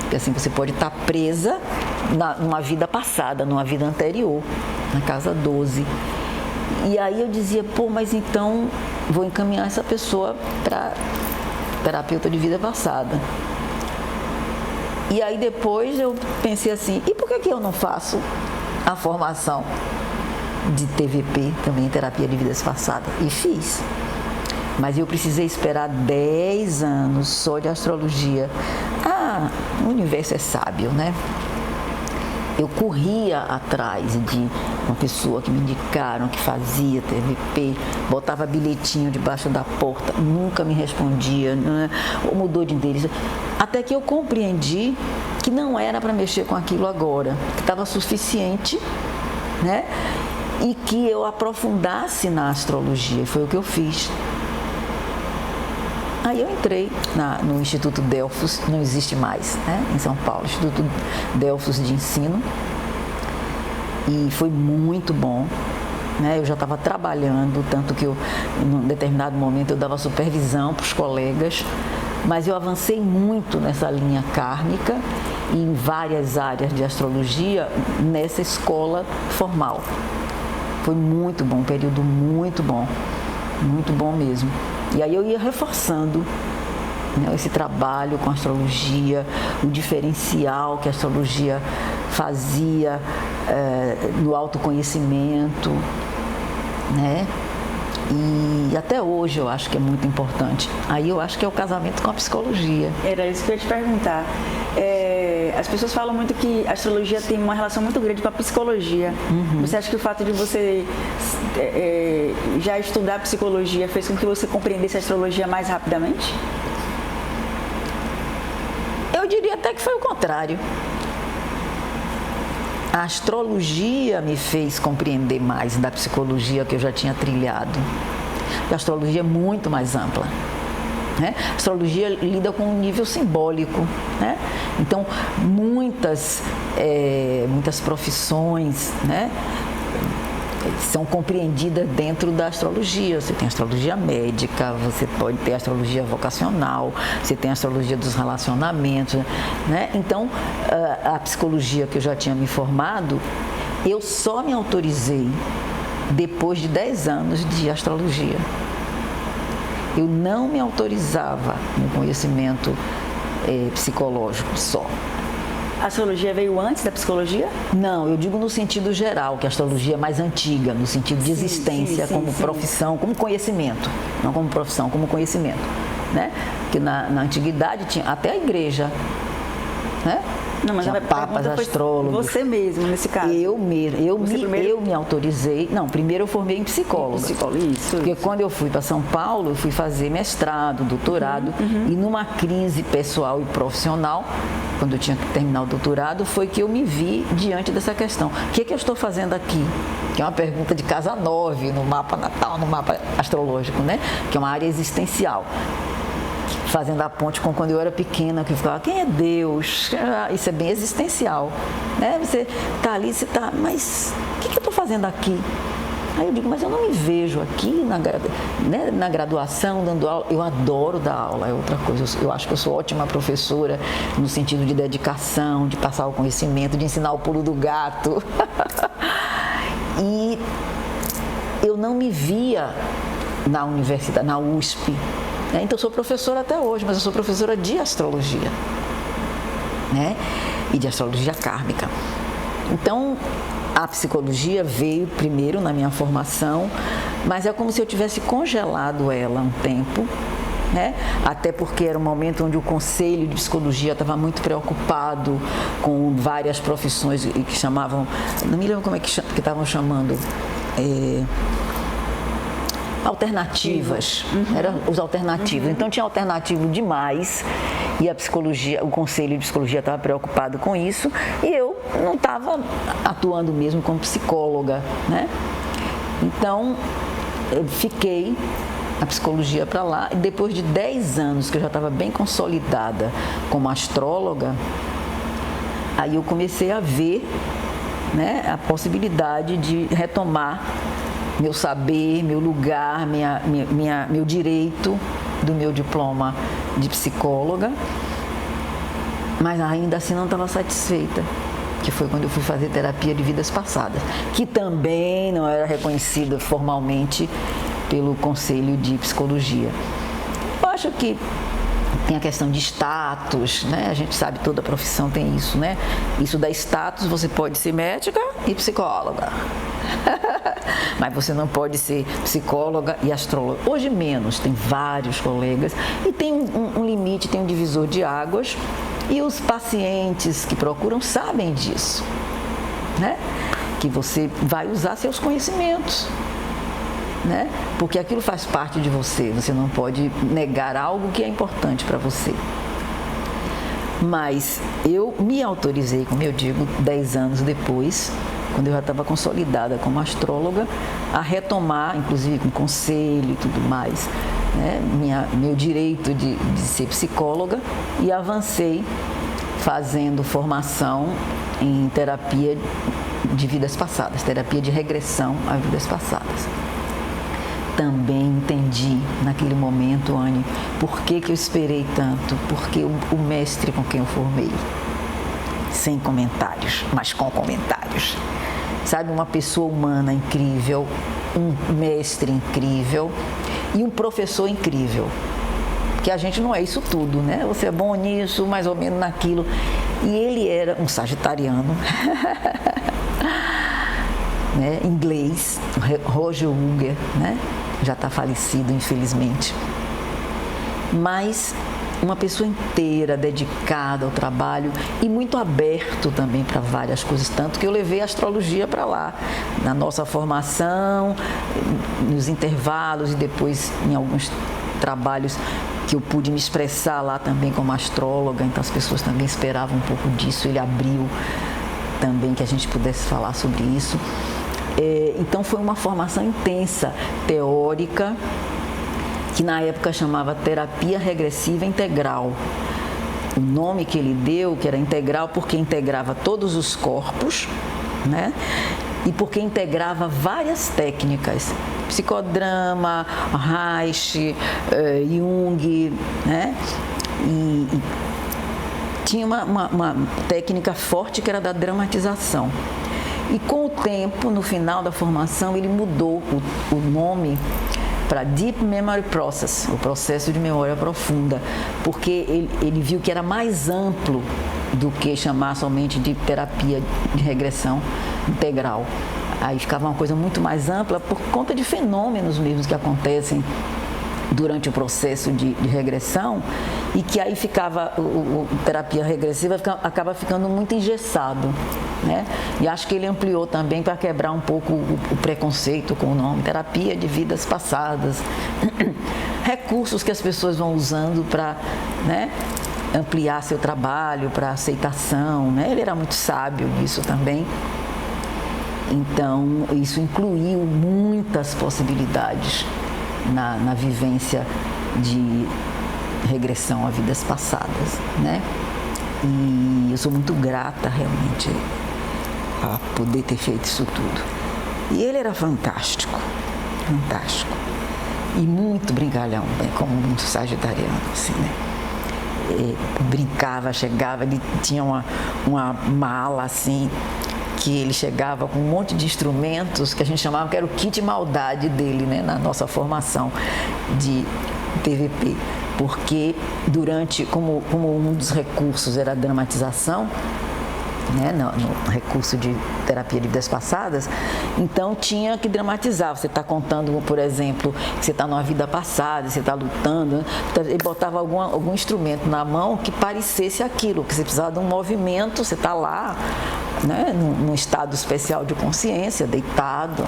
Porque assim, você pode estar presa numa vida passada, numa vida anterior, na casa 12. E aí eu dizia, mas então vou encaminhar essa pessoa para terapeuta de vida passada. E aí depois eu pensei assim, e por que eu não faço a formação de TVP, também terapia de vidas passadas? E fiz. Mas eu precisei esperar 10 anos só de astrologia. O universo é sábio, né? Eu corria atrás de uma pessoa que me indicaram, que fazia TVP, botava bilhetinho debaixo da porta, nunca me respondia, né? Ou mudou de endereço. Até que eu compreendi que não era para mexer com aquilo agora, que estava suficiente, né? E que eu aprofundasse na astrologia, e foi o que eu fiz. Aí eu entrei no Instituto Delfos, não existe mais, né, em São Paulo, Instituto Delfos de Ensino, e foi muito bom, né? Eu já estava trabalhando, tanto que em um determinado momento eu dava supervisão para os colegas, mas eu avancei muito nessa linha kármica e em várias áreas de astrologia nessa escola formal. Foi muito bom, um período muito bom mesmo. E aí eu ia reforçando, né, esse trabalho com a astrologia, o diferencial que a astrologia fazia no autoconhecimento, né? E até hoje eu acho que é muito importante. Aí eu acho que é o casamento com a psicologia. Era isso que eu ia te perguntar. As pessoas falam muito que a astrologia tem uma relação muito grande com a psicologia. Uhum. Você acha que o fato de você já estudar psicologia fez com que você compreendesse a astrologia mais rapidamente? Eu diria até que foi o contrário. A astrologia me fez compreender mais da psicologia que eu já tinha trilhado. A astrologia é muito mais ampla, né? A astrologia lida com um nível simbólico, né? Então, muitas profissões, né, são compreendidas dentro da astrologia. Você tem a astrologia médica, você pode ter a astrologia vocacional, você tem a astrologia dos relacionamentos, né? Então, a psicologia que eu já tinha me formado, eu só me autorizei depois de 10 anos de astrologia. Eu não me autorizava no conhecimento psicológico só. A astrologia veio antes da psicologia? Não, eu digo no sentido geral, que a astrologia é mais antiga, no sentido de existência, como profissão, como conhecimento. Não como profissão, como conhecimento, né? Porque na antiguidade tinha até a igreja, né? Não, mas tinha papas, astrólogos. Você mesmo, nesse caso? Eu me autorizei. Não, primeiro eu formei em psicóloga. Isso. Porque quando eu fui para São Paulo, eu fui fazer mestrado, doutorado, e numa crise pessoal e profissional, quando eu tinha que terminar o doutorado, foi que eu me vi diante dessa questão. O que eu estou fazendo aqui? Que é uma pergunta de casa 9 no mapa natal, no mapa astrológico, né? Que é uma área existencial. Fazendo a ponte com quando eu era pequena, que eu ficava, quem é Deus? Isso é bem existencial, né? Você está ali, você está, mas o que eu estou fazendo aqui? Aí eu digo, mas eu não me vejo aqui na graduação dando aula. Eu adoro dar aula, é outra coisa. Eu acho que eu sou ótima professora no sentido de dedicação, de passar o conhecimento, de ensinar o pulo do gato. E eu não me via na universidade, na USP. Então, eu sou professora até hoje, mas eu sou professora de astrologia, né? E de astrologia kármica. Então, a psicologia veio primeiro na minha formação, mas é como se eu tivesse congelado ela um tempo, né? Até porque era um momento onde o Conselho de Psicologia estava muito preocupado com várias profissões que chamavam, não me lembro como é que estavam chamando, alternativas, eram os alternativos. Então tinha alternativo demais e a psicologia, o Conselho de Psicologia estava preocupado com isso e eu não estava atuando mesmo como psicóloga, né? Então eu fiquei a psicologia para lá e depois de 10 anos que eu já estava bem consolidada como astróloga, aí eu comecei a ver, né, a possibilidade de retomar meu saber, meu lugar, meu direito do meu diploma de psicóloga, mas ainda assim não estava satisfeita, que foi quando eu fui fazer terapia de vidas passadas, que também não era reconhecida formalmente pelo Conselho de Psicologia. Eu acho que tem a questão de status, né? A gente sabe, toda profissão tem isso, né? Isso dá status, você pode ser médica e psicóloga. Mas você não pode ser psicóloga e astróloga. Hoje menos, tem vários colegas e tem um limite, tem um divisor de águas e os pacientes que procuram sabem disso, né? Que você vai usar seus conhecimentos, né? Porque aquilo faz parte de você, você não pode negar algo que é importante para você. Mas eu me autorizei, como eu digo, 10 anos depois, quando eu já estava consolidada como astróloga, a retomar, inclusive com conselho e tudo mais, né, meu direito de ser psicóloga, e avancei fazendo formação em terapia de vidas passadas, terapia de regressão a vidas passadas. Também entendi naquele momento, Anne, por que eu esperei tanto, porque o mestre com quem eu formei, sem comentários, mas com comentários, sabe, uma pessoa humana incrível, um mestre incrível e um professor incrível, porque a gente não é isso tudo, né? Você é bom nisso, mais ou menos naquilo, e ele era um sagitariano, né? Inglês, Roger Unger, né? Já está falecido, infelizmente, mas uma pessoa inteira, dedicada ao trabalho e muito aberto também para várias coisas, tanto que eu levei a astrologia para lá, na nossa formação, nos intervalos e depois em alguns trabalhos que eu pude me expressar lá também como astróloga, então as pessoas também esperavam um pouco disso, ele abriu também que a gente pudesse falar sobre isso. Então foi uma formação intensa, teórica, que na época chamava terapia regressiva integral. O nome que ele deu, que era integral, porque integrava todos os corpos, né? E porque integrava várias técnicas, psicodrama, Reich, Jung, né? E tinha uma técnica forte que era da dramatização. E com o tempo, no final da formação, ele mudou o nome para Deep Memory Process, o processo de memória profunda, porque ele viu que era mais amplo do que chamar somente de terapia de regressão integral. Aí ficava uma coisa muito mais ampla por conta de fenômenos mesmos que acontecem durante o processo de regressão, e que aí ficava, terapia regressiva acaba ficando muito engessado, né? E acho que ele ampliou também para quebrar um pouco o preconceito com o nome, terapia de vidas passadas, recursos que as pessoas vão usando para, né, ampliar seu trabalho, para aceitação, né? Ele era muito sábio nisso também. Então, isso incluiu muitas possibilidades na vivência de regressão a vidas passadas, né? E eu sou muito grata realmente a poder ter feito isso tudo. E ele era fantástico, fantástico. E muito brincalhão, né? Como muito sagitariano, assim, né? Brincava, chegava, ele tinha uma mala assim, que ele chegava com um monte de instrumentos que a gente chamava que era o kit maldade dele, né, na nossa formação de TVP, porque como um dos recursos era a dramatização, né, no recurso de terapia de vidas passadas, então tinha que dramatizar. Você está contando, por exemplo, que você está numa vida passada, você está lutando, né? Ele botava algum instrumento na mão que parecesse aquilo, que você precisava de um movimento, você está lá, né, num estado especial de consciência, deitado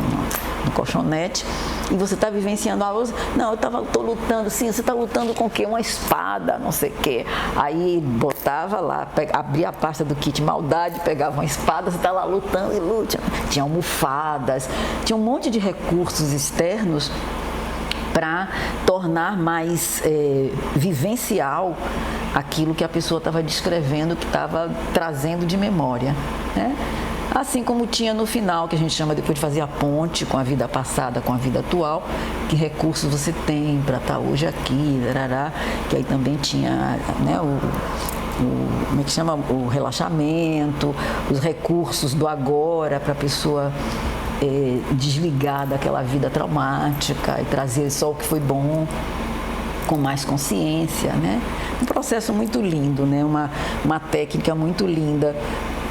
no colchonete, e você está vivenciando a luz. Não, eu estou lutando, sim, você está lutando com o quê? Uma espada, não sei o quê. Aí botava lá, abria a pasta do kit maldade, pegava uma espada, você está lá lutando e luta. Tinha almofadas, tinha um monte de recursos externos para tornar mais vivencial aquilo que a pessoa estava descrevendo, que estava trazendo de memória, né? Assim como tinha no final, que a gente chama depois de fazer a ponte com a vida passada, com a vida atual, que recursos você tem para estar hoje aqui, que aí também tinha, né, como é que chama? O relaxamento, os recursos do agora para a pessoa desligar daquela vida traumática e trazer só o que foi bom, com mais consciência, né? Um processo muito lindo, né? Uma técnica muito linda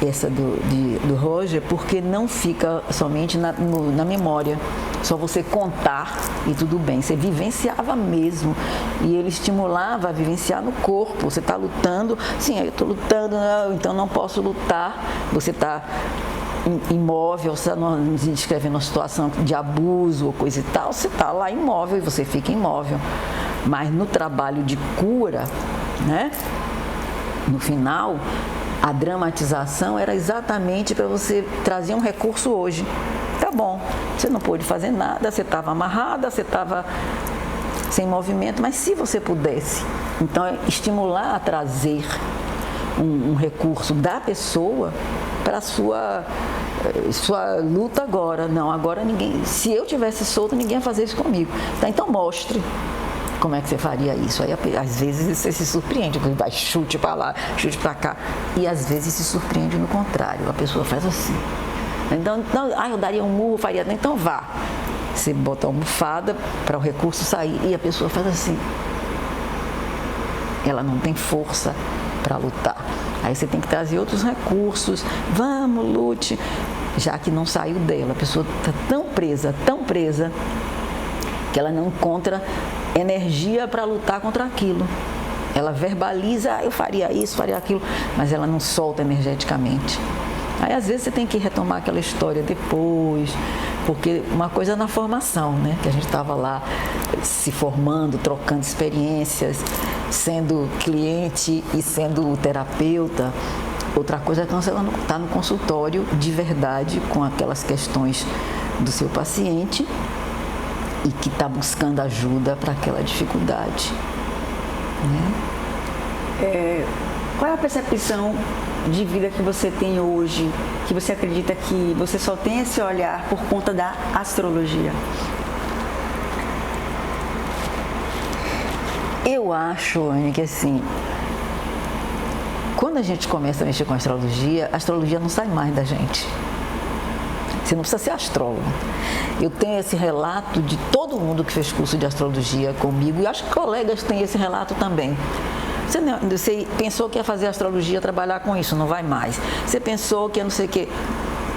essa do Roger, porque não fica somente na memória, só você contar e tudo bem, você vivenciava mesmo, e ele estimulava a vivenciar no corpo. Você está lutando, sim, eu estou lutando, não, então não posso lutar, você está imóvel, você está descrevendo uma situação de abuso ou coisa e tal, você está lá imóvel e você fica imóvel. Mas no trabalho de cura, né, no final, a dramatização era exatamente para você trazer um recurso hoje. Tá bom, você não pôde fazer nada, você estava amarrada, você estava sem movimento, mas se você pudesse, então estimular a trazer um recurso da pessoa para a sua luta agora. Não, agora ninguém, se eu tivesse solto, ninguém ia fazer isso comigo. Tá, então mostre como é que você faria isso. Aí às vezes você se surpreende, vai chute para lá, chute para cá, e às vezes se surpreende no contrário, a pessoa faz assim. Então eu daria um murro, faria, então vá. Você bota a almofada para o recurso sair e a pessoa faz assim. Ela não tem força para lutar. Aí você tem que trazer outros recursos. Vamos, lute. Já que não saiu dela, a pessoa está tão presa, que ela não encontra energia para lutar contra aquilo. Ela verbaliza, eu faria isso, faria aquilo, mas ela não solta energeticamente. Aí às vezes você tem que retomar aquela história depois, porque uma coisa é na formação, né? Que a gente estava lá se formando, trocando experiências, sendo cliente e sendo terapeuta. Outra coisa é quando você está no consultório de verdade com aquelas questões do seu paciente e que está buscando ajuda para aquela dificuldade, né? Qual é a percepção de vida que você tem hoje, que você acredita que você só tem esse olhar por conta da astrologia? Eu acho, Anne, que assim, quando a gente começa a mexer com a astrologia não sai mais da gente. Você não precisa ser astrólogo. Eu tenho esse relato de todo mundo que fez curso de astrologia comigo, e acho que colegas têm esse relato também. Você pensou que ia fazer astrologia, trabalhar com isso, não vai mais. Você pensou que ia não sei o quê,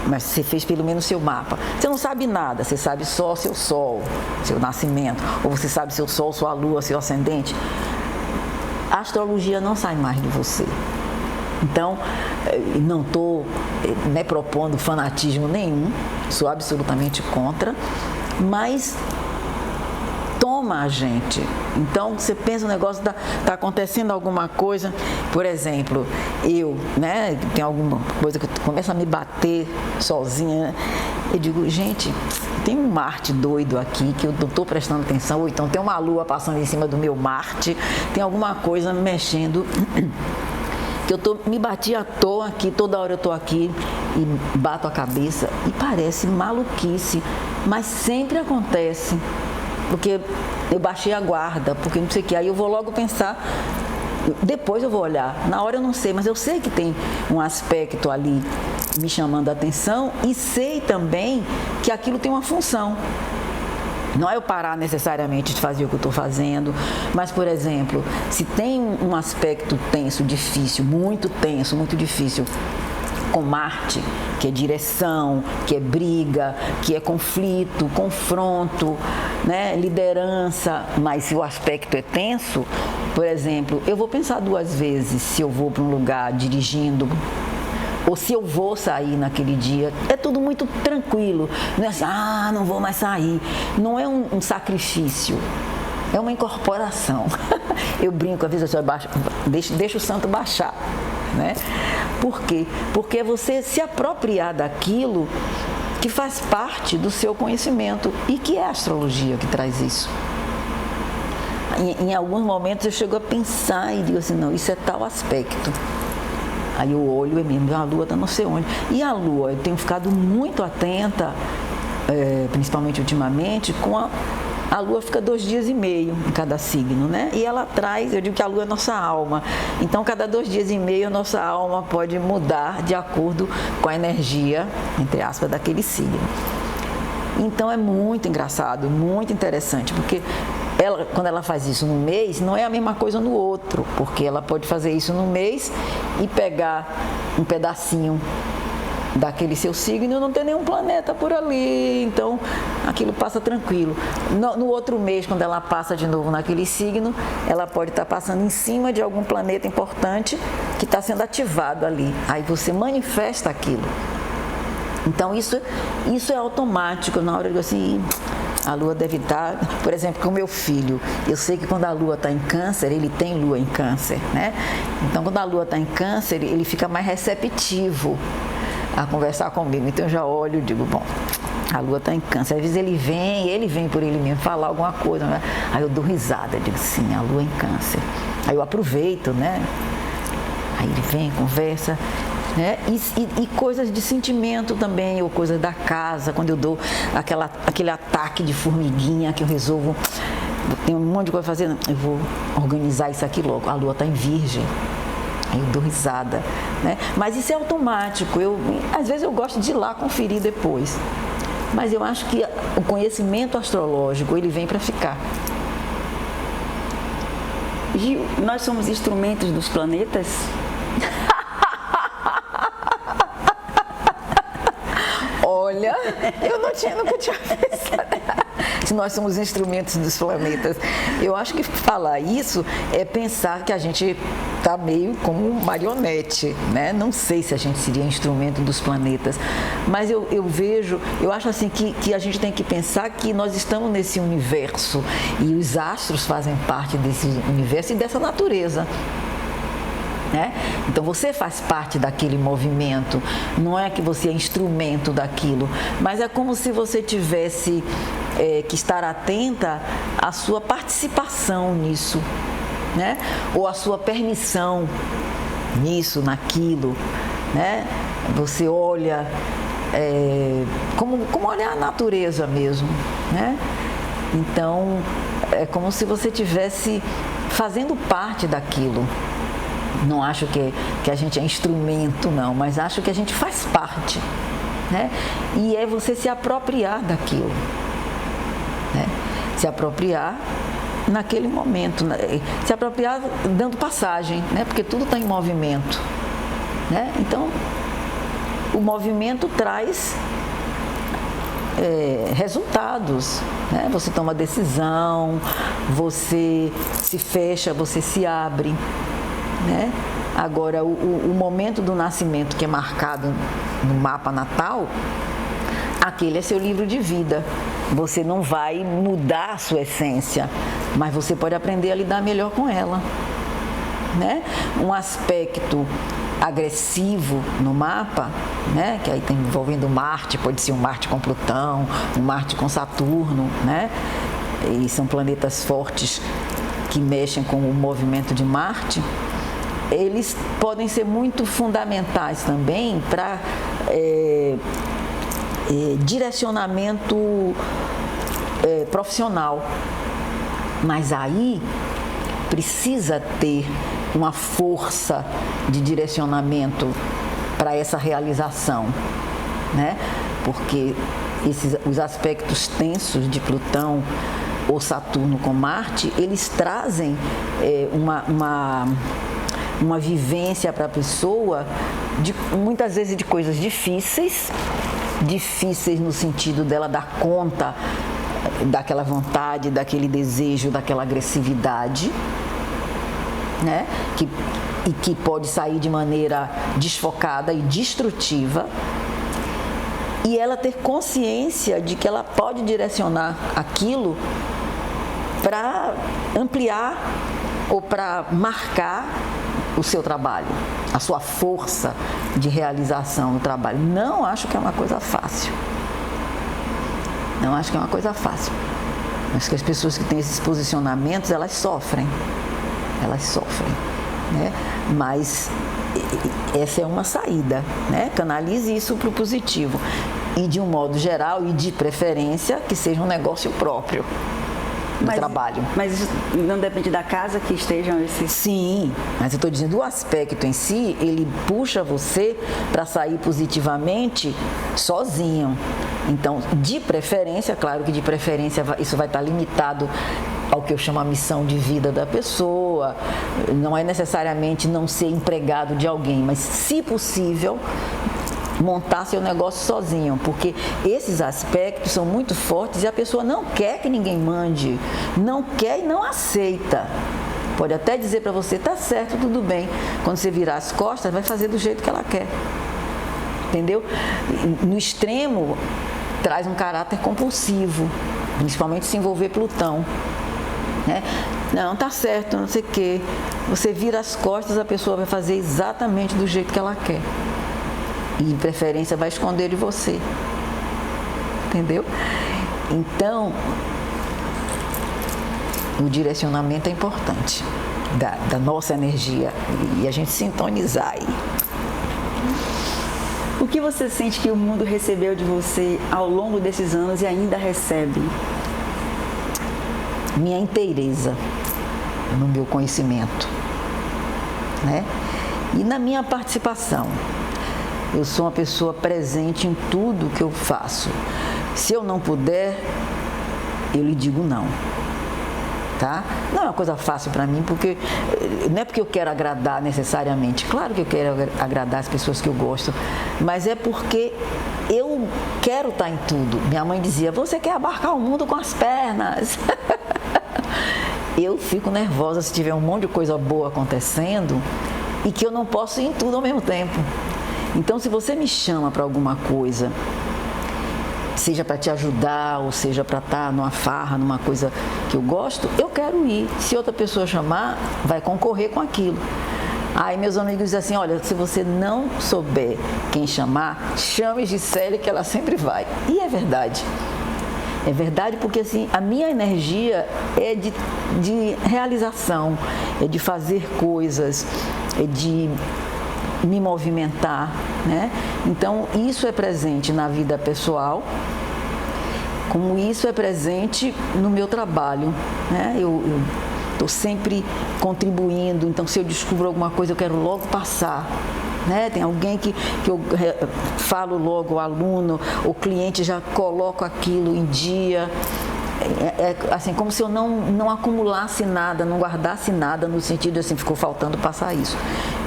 mas você fez pelo menos seu mapa. Você não sabe nada, você sabe só seu sol, seu nascimento, ou você sabe seu sol, sua lua, seu ascendente. A astrologia não sai mais de você. Então, não estou propondo fanatismo nenhum, sou absolutamente contra, mas toma a gente. Então, você pensa, o negócio está acontecendo alguma coisa, por exemplo, tem alguma coisa que começa a me bater sozinha, né? Eu digo, gente, tem um Marte doido aqui que eu não estou prestando atenção, ou então tem uma lua passando em cima do meu Marte, tem alguma coisa mexendo, que me bati à toa aqui, toda hora eu estou aqui e bato a cabeça e parece maluquice, mas sempre acontece, porque eu baixei a guarda, porque não sei o que, aí eu vou logo pensar, depois eu vou olhar, na hora eu não sei, mas eu sei que tem um aspecto ali me chamando a atenção e sei também que aquilo tem uma função. Não é eu parar necessariamente de fazer o que eu estou fazendo, mas, por exemplo, se tem um aspecto tenso, difícil, muito difícil, com Marte, que é direção, que é briga, que é conflito, confronto, né? Liderança, mas se o aspecto é tenso, por exemplo, eu vou pensar 2 vezes se eu vou para um lugar dirigindo ou se eu vou sair naquele dia. É tudo muito tranquilo, não é assim, não vou mais sair. Não é um sacrifício, é uma incorporação. Eu brinco, às vezes eu deixa o santo baixar, né? Por quê? Porque é você se apropriar daquilo que faz parte do seu conhecimento e que é a astrologia que traz isso. Em alguns momentos eu chego a pensar e digo assim, não, isso é tal aspecto. Aí eu olho e mesmo, a Lua está não sei onde. E a Lua, eu tenho ficado muito atenta, principalmente ultimamente, com a Lua fica 2 dias e meio em cada signo, né? E ela traz, eu digo que a Lua é nossa alma. Então, cada 2 dias e meio, a nossa alma pode mudar de acordo com a energia, entre aspas, daquele signo. Então, é muito engraçado, muito interessante, porque quando ela faz isso num mês, não é a mesma coisa no outro, porque ela pode fazer isso num mês e pegar um pedacinho daquele seu signo e não ter nenhum planeta por ali, então aquilo passa tranquilo. No outro mês, quando ela passa de novo naquele signo, ela pode estar passando em cima de algum planeta importante que está sendo ativado ali, aí você manifesta aquilo. Então isso é automático, na hora de assim, a Lua deve estar, por exemplo, com o meu filho, eu sei que quando a Lua está em Câncer, ele tem Lua em Câncer, né? Então quando a Lua está em Câncer, ele fica mais receptivo a conversar comigo. Então eu já olho e digo, bom, a Lua está em Câncer. Às vezes ele vem por ele mesmo falar alguma coisa, né? Aí eu dou risada, digo, sim, a Lua é em Câncer. Aí eu aproveito, né? Aí ele vem, conversa, né? E coisas de sentimento também, ou coisas da casa, quando eu dou aquele ataque de formiguinha que eu resolvo, tem um monte de coisa a fazer, eu vou organizar isso aqui logo. A Lua está em Virgem. Aí eu dou risada, né? Mas isso é automático. Às vezes eu gosto de ir lá conferir depois. Mas eu acho que o conhecimento astrológico, ele vem para ficar. Gil, nós somos instrumentos dos planetas? Olha, eu nunca tinha pensado se nós somos instrumentos dos planetas. Eu acho que falar isso é pensar que a gente está meio como marionete, né? Não sei se a gente seria instrumento dos planetas, mas eu acho assim que a gente tem que pensar que nós estamos nesse universo e os astros fazem parte desse universo e dessa natureza. Né? Então você faz parte daquele movimento, não é que você é instrumento daquilo, mas é como se você tivesse que estar atenta à sua participação nisso, né? Ou à sua permissão nisso, naquilo, né? Você olha como olhar a natureza mesmo, né? Então é como se você estivesse fazendo parte daquilo. Não acho que a gente é instrumento, não, mas acho que a gente faz parte, né? E é você se apropriar daquilo, né? Se apropriar naquele momento, né? Se apropriar dando passagem, né? Porque tudo está em movimento, né? Então, o movimento traz resultados, né? Você toma decisão, você se fecha, você se abre, né? Agora, o momento do nascimento que é marcado no mapa natal, aquele é seu livro de vida. Você não vai mudar a sua essência, mas você pode aprender a lidar melhor com ela, né? Um aspecto agressivo no mapa, né? Que aí tem envolvendo Marte, pode ser um Marte com Plutão, um Marte com Saturno, né? E são planetas fortes que mexem com o movimento de Marte. Eles podem ser muito fundamentais também para direcionamento profissional. Mas aí precisa ter uma força de direcionamento para essa realização, né? Porque os aspectos tensos de Plutão ou Saturno com Marte, eles trazem uma uma vivência para a pessoa, muitas vezes de coisas difíceis no sentido dela dar conta daquela vontade, daquele desejo, daquela agressividade, né? Que pode sair de maneira desfocada e destrutiva, e ela ter consciência de que ela pode direcionar aquilo para ampliar ou para marcar o seu trabalho, a sua força de realização no trabalho. Não acho que é uma coisa fácil. Não acho que é uma coisa fácil. Acho que as pessoas que têm esses posicionamentos, elas sofrem. Né? Mas essa é uma saída, né? Canalize isso para o positivo. E de um modo geral, e de preferência, que seja um negócio próprio do trabalho. Mas isso não depende da casa que estejam esses... Sim, mas eu estou dizendo, o aspecto em si, ele puxa você para sair positivamente sozinho. Então, de preferência, claro que de preferência isso vai estar limitado ao que eu chamo a missão de vida da pessoa. Não é necessariamente não ser empregado de alguém, mas, se possível, montar seu negócio sozinho, porque esses aspectos são muito fortes e a pessoa não quer que ninguém mande, não quer e não aceita. Pode até dizer para você, tá certo, tudo bem. Quando você virar as costas, vai fazer do jeito que ela quer. Entendeu? No extremo, traz um caráter compulsivo, principalmente se envolver Plutão. Né? Não, tá certo, não sei o quê. Você vira as costas, a pessoa vai fazer exatamente do jeito que ela quer. E, de preferência, vai esconder de você. Entendeu? Então, o direcionamento é importante da nossa energia e a gente sintonizar aí. O que você sente que o mundo recebeu de você ao longo desses anos e ainda recebe? Minha inteireza no meu conhecimento, né? E na minha participação. Eu sou uma pessoa presente em tudo que eu faço. Se eu não puder, eu lhe digo não. Tá? Não é uma coisa fácil para mim, porque não é porque eu quero agradar necessariamente. Claro que eu quero agradar as pessoas que eu gosto, mas é porque eu quero estar em tudo. Minha mãe dizia, você quer abarcar o mundo com as pernas. Eu fico nervosa se tiver um monte de coisa boa acontecendo e que eu não posso ir em tudo ao mesmo tempo. Então, se você me chama para alguma coisa, seja para te ajudar, ou seja para estar numa farra, numa coisa que eu gosto, eu quero ir. Se outra pessoa chamar, vai concorrer com aquilo. Aí meus amigos dizem assim, olha, se você não souber quem chamar, chame Gisele que ela sempre vai. E é verdade. É verdade porque assim, a minha energia é de realização, é de fazer coisas, é de me movimentar, né? Então, isso é presente na vida pessoal, como isso é presente no meu trabalho, né? Eu estou sempre contribuindo, então se eu descubro alguma coisa, eu quero logo passar, né? Tem alguém que eu falo logo, o aluno, o cliente, já coloco aquilo em dia. É assim, como se eu não acumulasse nada, não guardasse nada, no sentido assim, ficou faltando passar isso.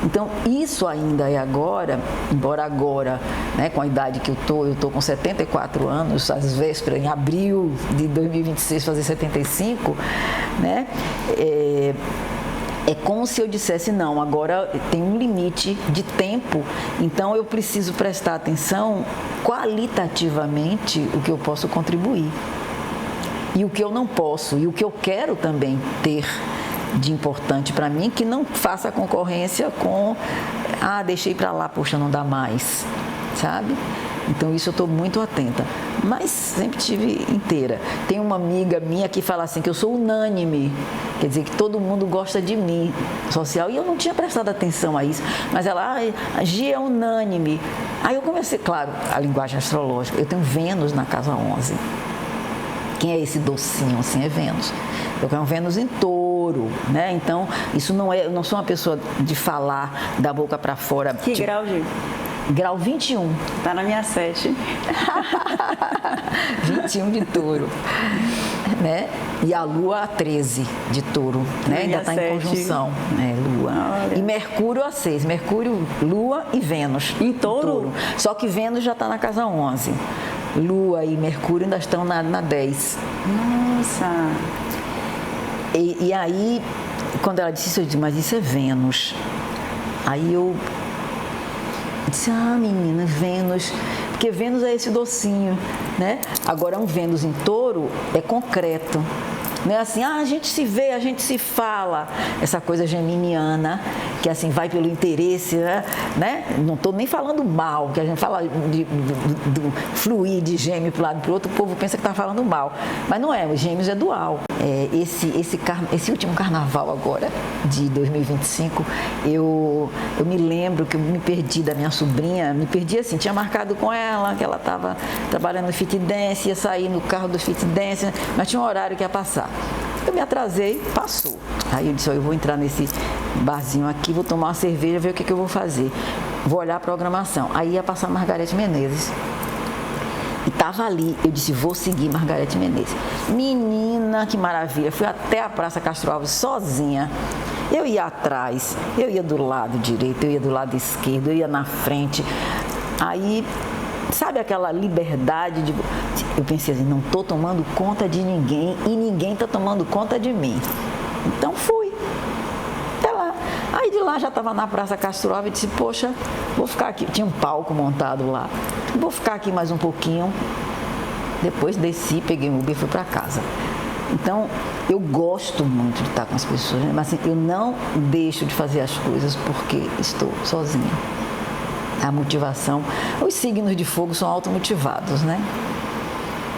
Então, isso ainda é agora, embora agora, né, com a idade que eu estou com 74 anos, às vésperas, em abril de 2026, fazer 75, né? É como se eu dissesse, não, agora tem um limite de tempo, então eu preciso prestar atenção qualitativamente o que eu posso contribuir. E o que eu não posso, e o que eu quero também ter de importante para mim, que não faça concorrência com, deixei para lá, poxa, não dá mais, sabe? Então isso eu estou muito atenta, mas sempre tive inteira. Tem uma amiga minha que fala assim, que eu sou unânime, quer dizer que todo mundo gosta de mim, social, e eu não tinha prestado atenção a isso, mas ela, a Gi é unânime. Aí eu comecei, claro, a linguagem astrológica, eu tenho Vênus na casa 11. Quem é esse docinho assim? É Vênus. Eu tenho Vênus em Touro, né? Então, isso não é, eu não sou uma pessoa de falar da boca para fora. Que grau, Gi? grau 21. Tá na minha 7. 21 de touro, né? E a lua a 13 de touro, né? Ainda está em conjunção, né? Lua. Olha. E Mercúrio a 6. Mercúrio, Lua e Vênus. Em touro? Só que Vênus já está na casa 11. Lua e Mercúrio ainda estão na 10. Nossa. E aí, quando ela disse isso, eu disse, mas isso é Vênus. Aí eu disse, menina, Vênus, porque Vênus é esse docinho, né? Agora, um Vênus em touro é concreto. Não é assim, a gente se vê, a gente se fala. Essa coisa geminiana, que assim, vai pelo interesse, né? Não estou nem falando mal, que a gente fala do fluir de gêmeo para um lado e para o outro, o povo pensa que está falando mal. Mas não é, os gêmeos é dual. Esse último carnaval agora, de 2025, eu me lembro que eu me perdi da minha sobrinha, me perdi assim, tinha marcado com ela, que ela estava trabalhando no fit dance, ia sair no carro do fit dance, mas tinha um horário que ia passar. Eu me atrasei, passou. Aí eu disse, eu vou entrar nesse barzinho aqui, vou tomar uma cerveja, ver o que eu vou fazer. Vou olhar a programação. Aí ia passar Margareth Menezes. E estava ali, eu disse, vou seguir Margareth Menezes. Menina, que maravilha. Fui até a Praça Castro Alves sozinha. Eu ia atrás, eu ia do lado direito, eu ia do lado esquerdo, eu ia na frente. Aí, sabe aquela liberdade de... Eu pensei assim, não estou tomando conta de ninguém e ninguém está tomando conta de mim. Então fui. Até lá. Aí de lá já estava na Praça Castro Alves e disse, poxa, vou ficar aqui. Tinha um palco montado lá. Vou ficar aqui mais um pouquinho. Depois desci, peguei um Uber e fui para casa. Então, eu gosto muito de estar com as pessoas, né? Mas assim, eu não deixo de fazer as coisas porque estou sozinha. A motivação. Os signos de fogo são automotivados, né?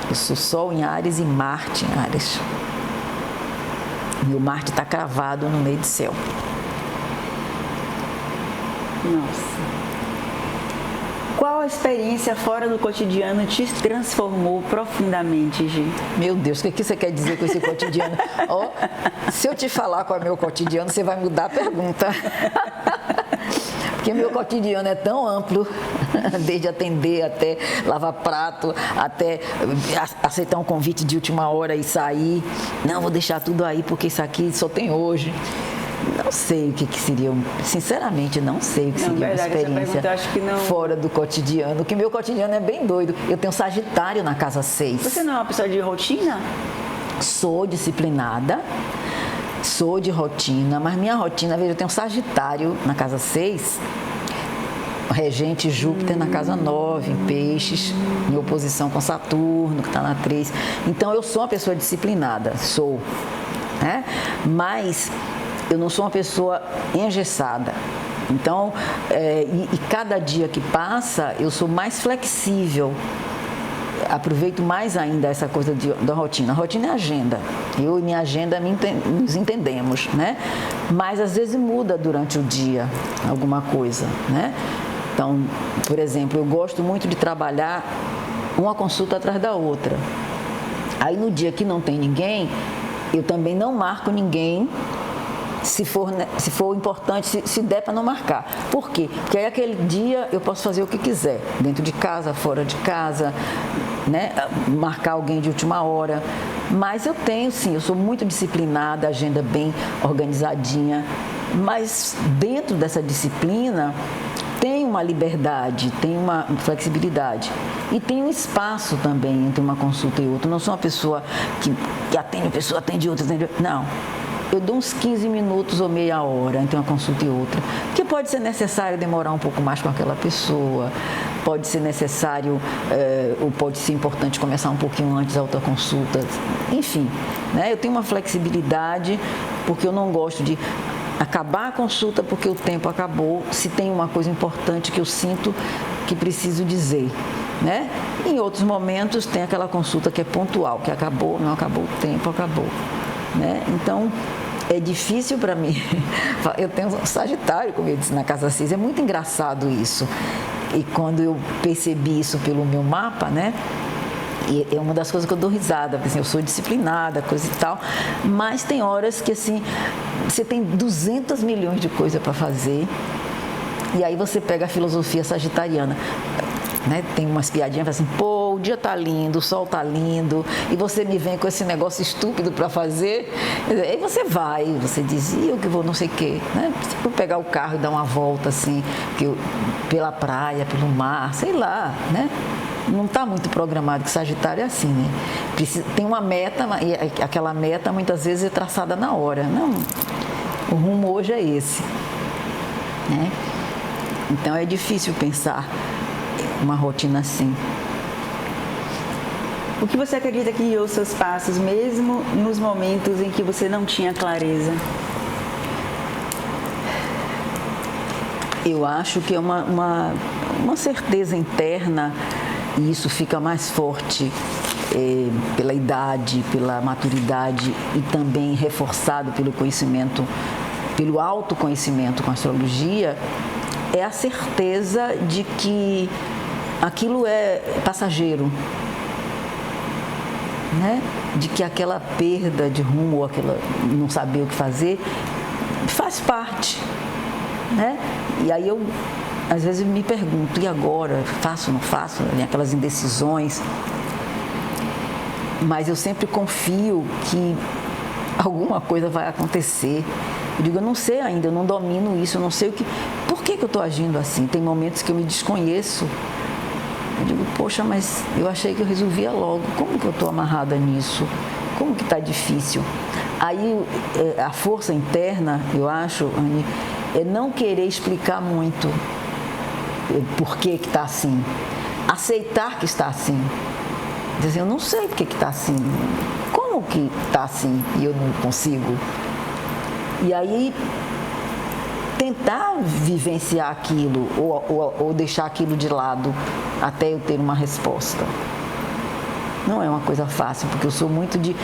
Eu sou Sol em Áries e Marte em Áries. Meu Marte está cravado no meio do céu. Nossa. Qual a experiência fora do cotidiano te transformou profundamente, Gi? Meu Deus, o que você quer dizer com esse cotidiano? Se eu te falar qual é o meu cotidiano, você vai mudar a pergunta. Porque meu cotidiano é tão amplo, desde atender até lavar prato, até aceitar um convite de última hora e sair. Não, vou deixar tudo aí porque isso aqui só tem hoje. Não sei o que seria, sinceramente, não sei o que seria uma experiência eu acho que não... fora do cotidiano, porque meu cotidiano é bem doido. Eu tenho Sagitário na casa 6. Você não é uma pessoa de rotina? Sou disciplinada. Sou de rotina, mas minha rotina, veja, eu tenho Sagitário na casa 6, regente Júpiter na casa 9, em Peixes, em oposição com Saturno, que está na 3. Então, eu sou uma pessoa disciplinada, sou, né? Mas eu não sou uma pessoa engessada. Então, e cada dia que passa, eu sou mais flexível. Aproveito mais ainda essa coisa da rotina. A rotina é agenda. Eu e minha agenda nos entendemos, né? Mas às vezes muda durante o dia alguma coisa, né? Então, por exemplo, eu gosto muito de trabalhar uma consulta atrás da outra. Aí no dia que não tem ninguém, eu também não marco ninguém. Se for importante, se der para não marcar. Por quê? Porque aí aquele dia eu posso fazer o que quiser, dentro de casa, fora de casa, né? Marcar alguém de última hora. Mas eu tenho, sim, eu sou muito disciplinada, agenda bem organizadinha. Mas dentro dessa disciplina tem uma liberdade, tem uma flexibilidade. E tem um espaço também entre uma consulta e outra. Eu não sou uma pessoa que atende uma pessoa, atende outra, atende outra. Não. Eu dou uns 15 minutos ou meia hora entre uma consulta e outra, porque pode ser necessário demorar um pouco mais com aquela pessoa, pode ser necessário, ou pode ser importante começar um pouquinho antes a outra consulta, enfim, né? Eu tenho uma flexibilidade, porque eu não gosto de acabar a consulta porque o tempo acabou, se tem uma coisa importante que eu sinto que preciso dizer, né? Em outros momentos tem aquela consulta que é pontual, que acabou, não acabou o tempo, acabou. Né? Então, é difícil para mim. Eu tenho um Sagitário, como eu disse, na casa 6. É muito engraçado isso. E quando eu percebi isso pelo meu mapa, né? E é uma das coisas que eu dou risada, porque assim, eu sou disciplinada, coisa e tal. Mas tem horas que assim, você tem 200 milhões de coisas para fazer. E aí você pega a filosofia sagitariana, né? Tem umas piadinhas assim, pô, o dia tá lindo, o sol tá lindo, e você me vem com esse negócio estúpido para fazer. Aí você vai, você diz, eu que vou não sei o quê, né? Tipo, pegar o carro e dar uma volta assim, pela praia, pelo mar, sei lá, né? Não está muito programado, que Sagitário é assim, né? Tem uma meta, e aquela meta muitas vezes é traçada na hora. Não, o rumo hoje é esse, né? Então é difícil pensar uma rotina assim. O que você acredita que guiou seus passos, mesmo nos momentos em que você não tinha clareza? Eu acho que é uma certeza interna, e isso fica mais forte pela idade, pela maturidade e também reforçado pelo conhecimento, pelo autoconhecimento com a astrologia, é a certeza de que aquilo é passageiro, né? De que aquela perda de rumo, ou aquela não saber o que fazer, faz parte, né? E aí eu, às vezes, me pergunto, e agora? Faço, não faço? Aquelas indecisões. Mas eu sempre confio que alguma coisa vai acontecer. Eu digo, eu não sei ainda, eu não domino isso, eu não sei por que eu estou agindo assim. Tem momentos que eu me desconheço. Eu digo, poxa, mas eu achei que eu resolvia logo. Como que eu estou amarrada nisso? Como que está difícil? Aí a força interna, eu acho, Anny, é não querer explicar muito por que está assim. Aceitar que está assim. Dizer, eu não sei por que está assim. Como que está assim e eu não consigo? E aí tentar vivenciar aquilo ou deixar aquilo de lado até eu ter uma resposta. Não é uma coisa fácil, porque eu sou muito de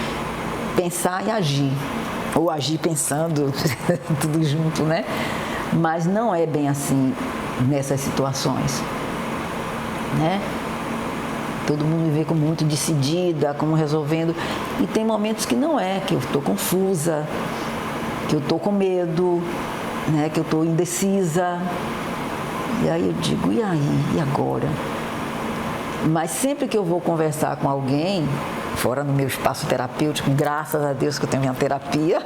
pensar e agir. Ou agir pensando, tudo junto, né? Mas não é bem assim nessas situações, né? Todo mundo me vê como muito decidida, como resolvendo. E tem momentos que não é, que eu estou confusa, que eu estou com medo, né? Que eu estou indecisa. E aí eu digo, e aí? E agora? Mas sempre que eu vou conversar com alguém, fora no meu espaço terapêutico, graças a Deus que eu tenho minha terapia,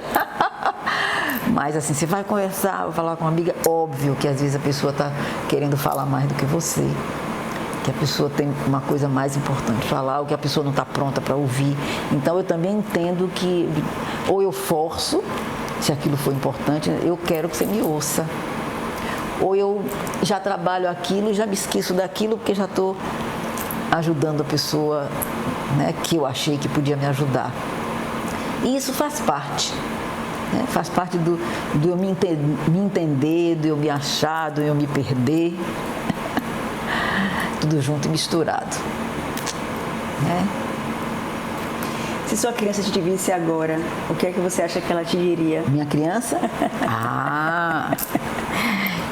mas assim, você vai conversar, vai falar com uma amiga, óbvio que às vezes a pessoa está querendo falar mais do que você, que a pessoa tem uma coisa mais importante para falar, ou que a pessoa não está pronta para ouvir. Então eu também entendo que ou eu forço, se aquilo for importante, eu quero que você me ouça. Ou eu já trabalho aquilo e já me esqueço daquilo porque já estou ajudando a pessoa, né, que eu achei que podia me ajudar. E isso faz parte, né? Faz parte do eu me entender, do eu me achar, do eu me perder. Tudo junto e misturado, né? Se sua criança te visse agora, o que é que você acha que ela te diria? Minha criança?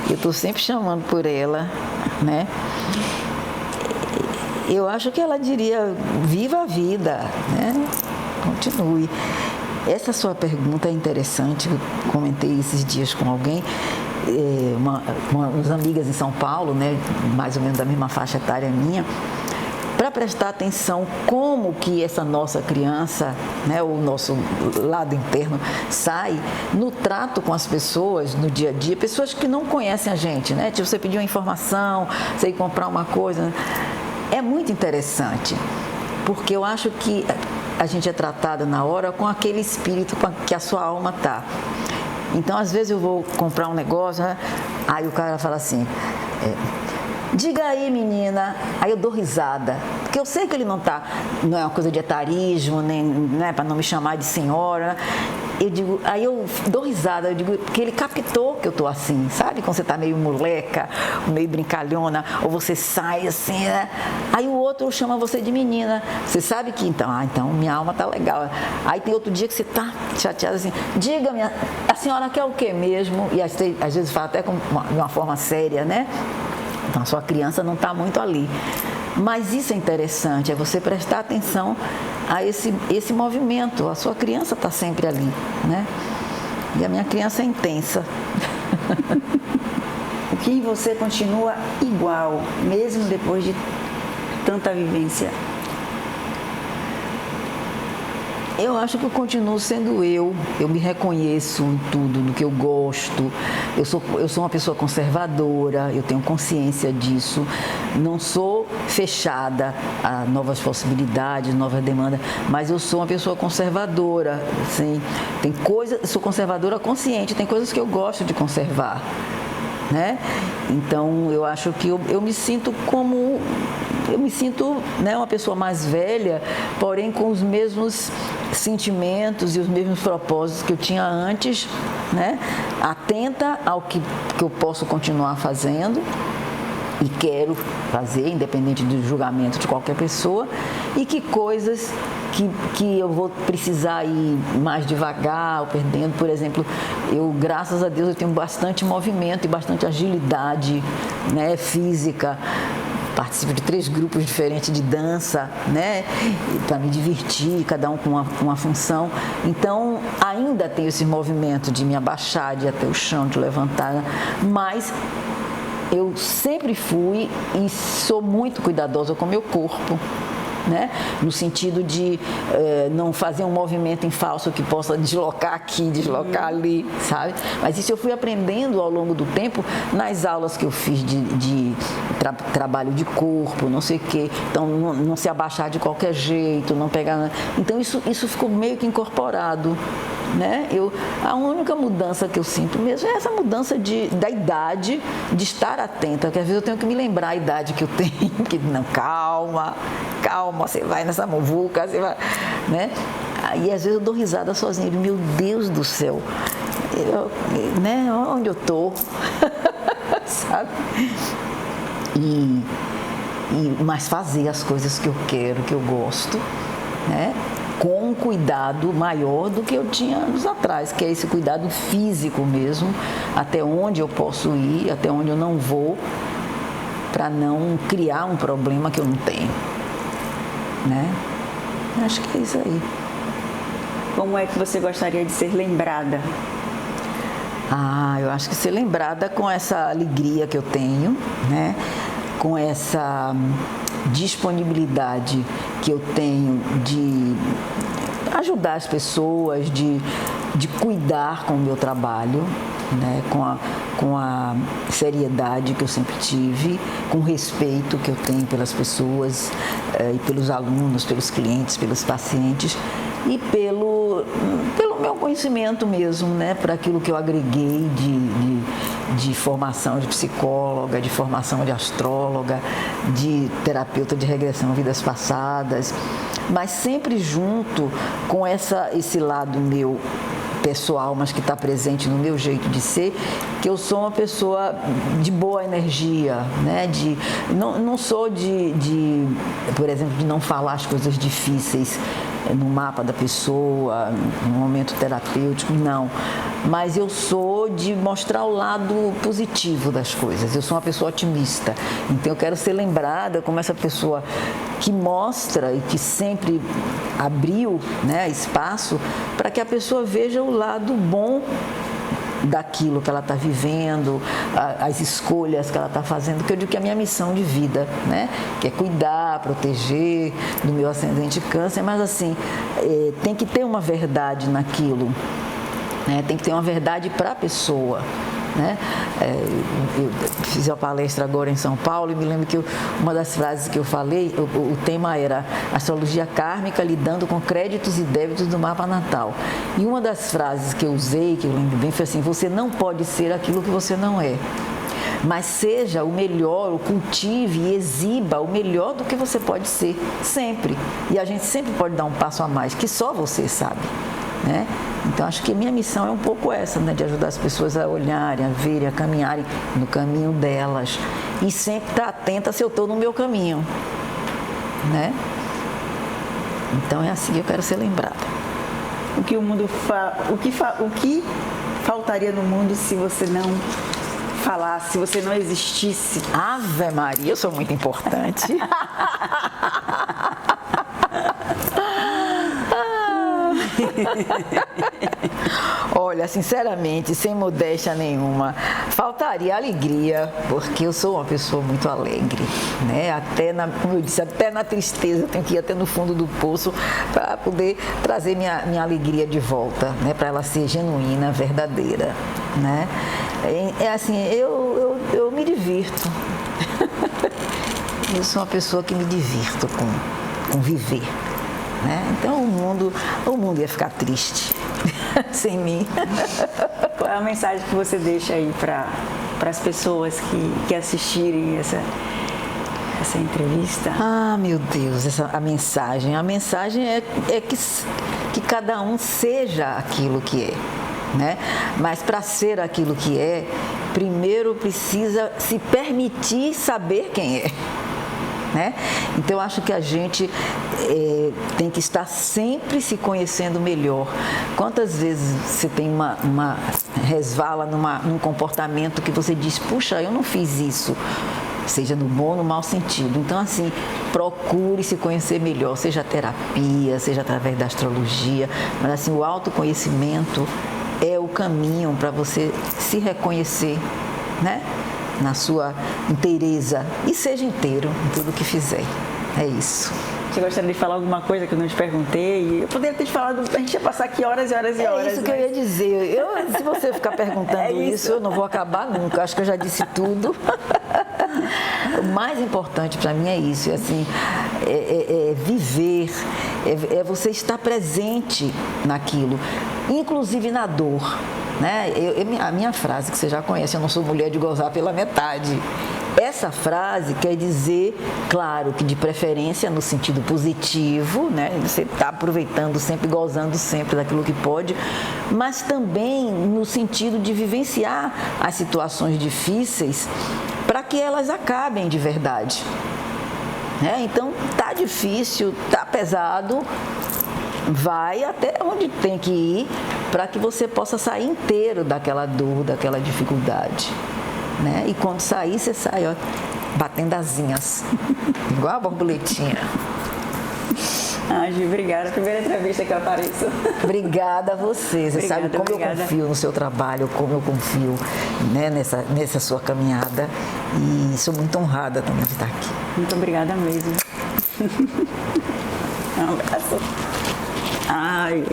Eu estou sempre chamando por ela, né? Eu acho que ela diria, viva a vida, né? Continue. Essa sua pergunta é interessante, eu comentei esses dias com alguém, umas amigas em São Paulo, né? Mais ou menos da mesma faixa etária minha, para prestar atenção como que essa nossa criança, né, o nosso lado interno, sai no trato com as pessoas, no dia a dia, pessoas que não conhecem a gente, né? Tipo, você pedir uma informação, você ir comprar uma coisa. É muito interessante, porque eu acho que a gente é tratada na hora com aquele espírito que a sua alma está. Então, às vezes eu vou comprar um negócio, né? Aí o cara fala assim, diga aí, menina. Aí eu dou risada, porque eu sei que ele não é uma coisa de etarismo, nem, né, para não me chamar de senhora. Eu digo, aí eu dou risada, eu digo, porque ele captou que eu tô assim, sabe? Quando você tá meio moleca, meio brincalhona, ou você sai assim, né? Aí o outro chama você de menina. Você sabe que, então minha alma tá legal. Aí tem outro dia que você tá chateada assim, diga, a senhora quer o quê mesmo? E às vezes fala até de uma forma séria, né? Então a sua criança não está muito ali. Mas isso é interessante, é você prestar atenção a esse movimento. A sua criança está sempre ali, né? E a minha criança é intensa. O que em você continua igual, mesmo depois de tanta vivência? Eu acho que eu continuo sendo eu me reconheço em tudo, no que eu gosto, eu sou uma pessoa conservadora, eu tenho consciência disso, não sou fechada a novas possibilidades, novas demandas, mas eu sou uma pessoa conservadora, assim, sou conservadora consciente, tem coisas que eu gosto de conservar, né? Então eu acho que eu me sinto né, uma pessoa mais velha, porém com os mesmos sentimentos e os mesmos propósitos que eu tinha antes, né? Atenta ao que eu posso continuar fazendo e quero fazer, independente do julgamento de qualquer pessoa, e que coisas que eu vou precisar ir mais devagar, ou perdendo. Por exemplo, graças a Deus, eu tenho bastante movimento e bastante agilidade, né, física. Participo de 3 grupos diferentes de dança, né, para me divertir, cada um com uma função. Então, ainda tenho esse movimento de me abaixar, de ir até o chão, de levantar, mas eu sempre fui e sou muito cuidadosa com o meu corpo, né? No sentido de não fazer um movimento em falso que possa deslocar aqui, deslocar ali, sabe? Mas isso eu fui aprendendo ao longo do tempo nas aulas que eu fiz de trabalho de corpo, não sei o quê. Então, não se abaixar de qualquer jeito, não pegar... Então, isso ficou meio que incorporado, né? A única mudança que eu sinto mesmo é essa mudança da idade, de estar atenta, porque às vezes eu tenho que me lembrar a idade que eu tenho, que não, calma, você vai nessa muvuca, você vai, né? Aí às vezes eu dou risada sozinha, meu Deus do céu, né? Onde eu tô, sabe? Mas fazer as coisas que eu quero, que eu gosto, né? Com um cuidado maior do que eu tinha anos atrás, que é esse cuidado físico mesmo, até onde eu posso ir, até onde eu não vou, para não criar um problema que eu não tenho, né? Acho que é isso aí. Como é que você gostaria de ser lembrada? Eu acho que ser lembrada com essa alegria que eu tenho, né? Com essa disponibilidade que eu tenho de ajudar as pessoas, de cuidar com o meu trabalho, né? Com a seriedade que eu sempre tive, com o respeito que eu tenho pelas pessoas e pelos alunos, pelos clientes, pelos pacientes e pelo meu conhecimento mesmo, né? Para aquilo que eu agreguei de formação de psicóloga, de formação de astróloga, de terapeuta de regressão a vidas passadas, mas sempre junto com esse lado meu pessoal, mas que está presente no meu jeito de ser, que eu sou uma pessoa de boa energia, né? Não sou por exemplo, de não falar as coisas difíceis no mapa da pessoa, no momento terapêutico, não. Mas eu sou de mostrar o lado positivo das coisas. Eu sou uma pessoa otimista. Então eu quero ser lembrada como essa pessoa que mostra e que sempre abriu, né, espaço para que a pessoa veja o lado bom daquilo que ela está vivendo, as escolhas que ela está fazendo, que eu digo que é a minha missão de vida, né? Que é cuidar, proteger do meu ascendente câncer, mas assim, tem que ter uma verdade naquilo, né? Tem que ter uma verdade para a pessoa, né? Eu fiz uma palestra agora em São Paulo e me lembro que uma das frases que eu falei, o tema era astrologia kármica lidando com créditos e débitos do mapa natal. E uma das frases que eu usei, que eu lembro bem, foi assim: você não pode ser aquilo que você não é, mas seja o melhor, o cultive e exiba o melhor do que você pode ser, sempre. E a gente sempre pode dar um passo a mais, que só você sabe, né? Então, acho que a minha missão é um pouco essa, né? De ajudar as pessoas a olharem, a verem, a caminharem no caminho delas. E sempre estar atenta se eu estou no meu caminho, né? Então, é assim que eu quero ser lembrada. O que o mundo o que faltaria no mundo se você não falasse, se você não existisse? Ave Maria, eu sou muito importante. Olha, sinceramente, sem modéstia nenhuma, faltaria alegria, porque eu sou uma pessoa muito alegre, né? Como eu disse, até na tristeza eu tenho que ir até no fundo do poço para poder trazer minha alegria de volta, né? Para ela ser genuína, verdadeira, né? É assim, eu me divirto. Eu sou uma pessoa que me divirto com viver, né? Então o mundo ia ficar triste sem mim. Qual é a mensagem que você deixa aí para as pessoas que assistirem essa entrevista? Ah, meu Deus, a mensagem é que cada um seja aquilo que é, né? Mas para ser aquilo que é, primeiro precisa se permitir saber quem é. Né? Então, eu acho que a gente tem que estar sempre se conhecendo melhor. Quantas vezes você tem uma resvala num comportamento que você diz, puxa, eu não fiz isso, seja no bom ou no mau sentido. Então, assim, procure se conhecer melhor, seja terapia, seja através da astrologia, mas assim, o autoconhecimento é o caminho para você se reconhecer, né? Na sua inteireza e seja inteiro em tudo que fizer. É isso. Você gostaria de falar alguma coisa que eu não te perguntei? Eu poderia ter te falado, a gente ia passar aqui horas e horas e horas. É isso que eu ia dizer. Se você ficar perguntando isso, eu não vou acabar nunca. Acho que eu já disse tudo. O mais importante para mim é isso, assim, é viver, é você estar presente naquilo, inclusive na dor. Né? A minha frase, que você já conhece, eu não sou mulher de gozar pela metade. Essa frase quer dizer, claro, que de preferência no sentido positivo, né? Você está aproveitando sempre, gozando sempre daquilo que pode, mas também no sentido de vivenciar as situações difíceis para que elas acabem de verdade. Então, tá difícil, tá pesado, vai até onde tem que ir para que você possa sair inteiro daquela dor, daquela dificuldade, né? E quando sair, você sai, ó, batendo asinhas, igual a borboletinha. Gi, obrigada. Primeira entrevista que eu apareço. Obrigada a você. Você sabe como eu confio no seu trabalho, como eu confio, né, nessa sua caminhada. E sou muito honrada também de estar aqui. Muito obrigada mesmo. Um abraço. Ai.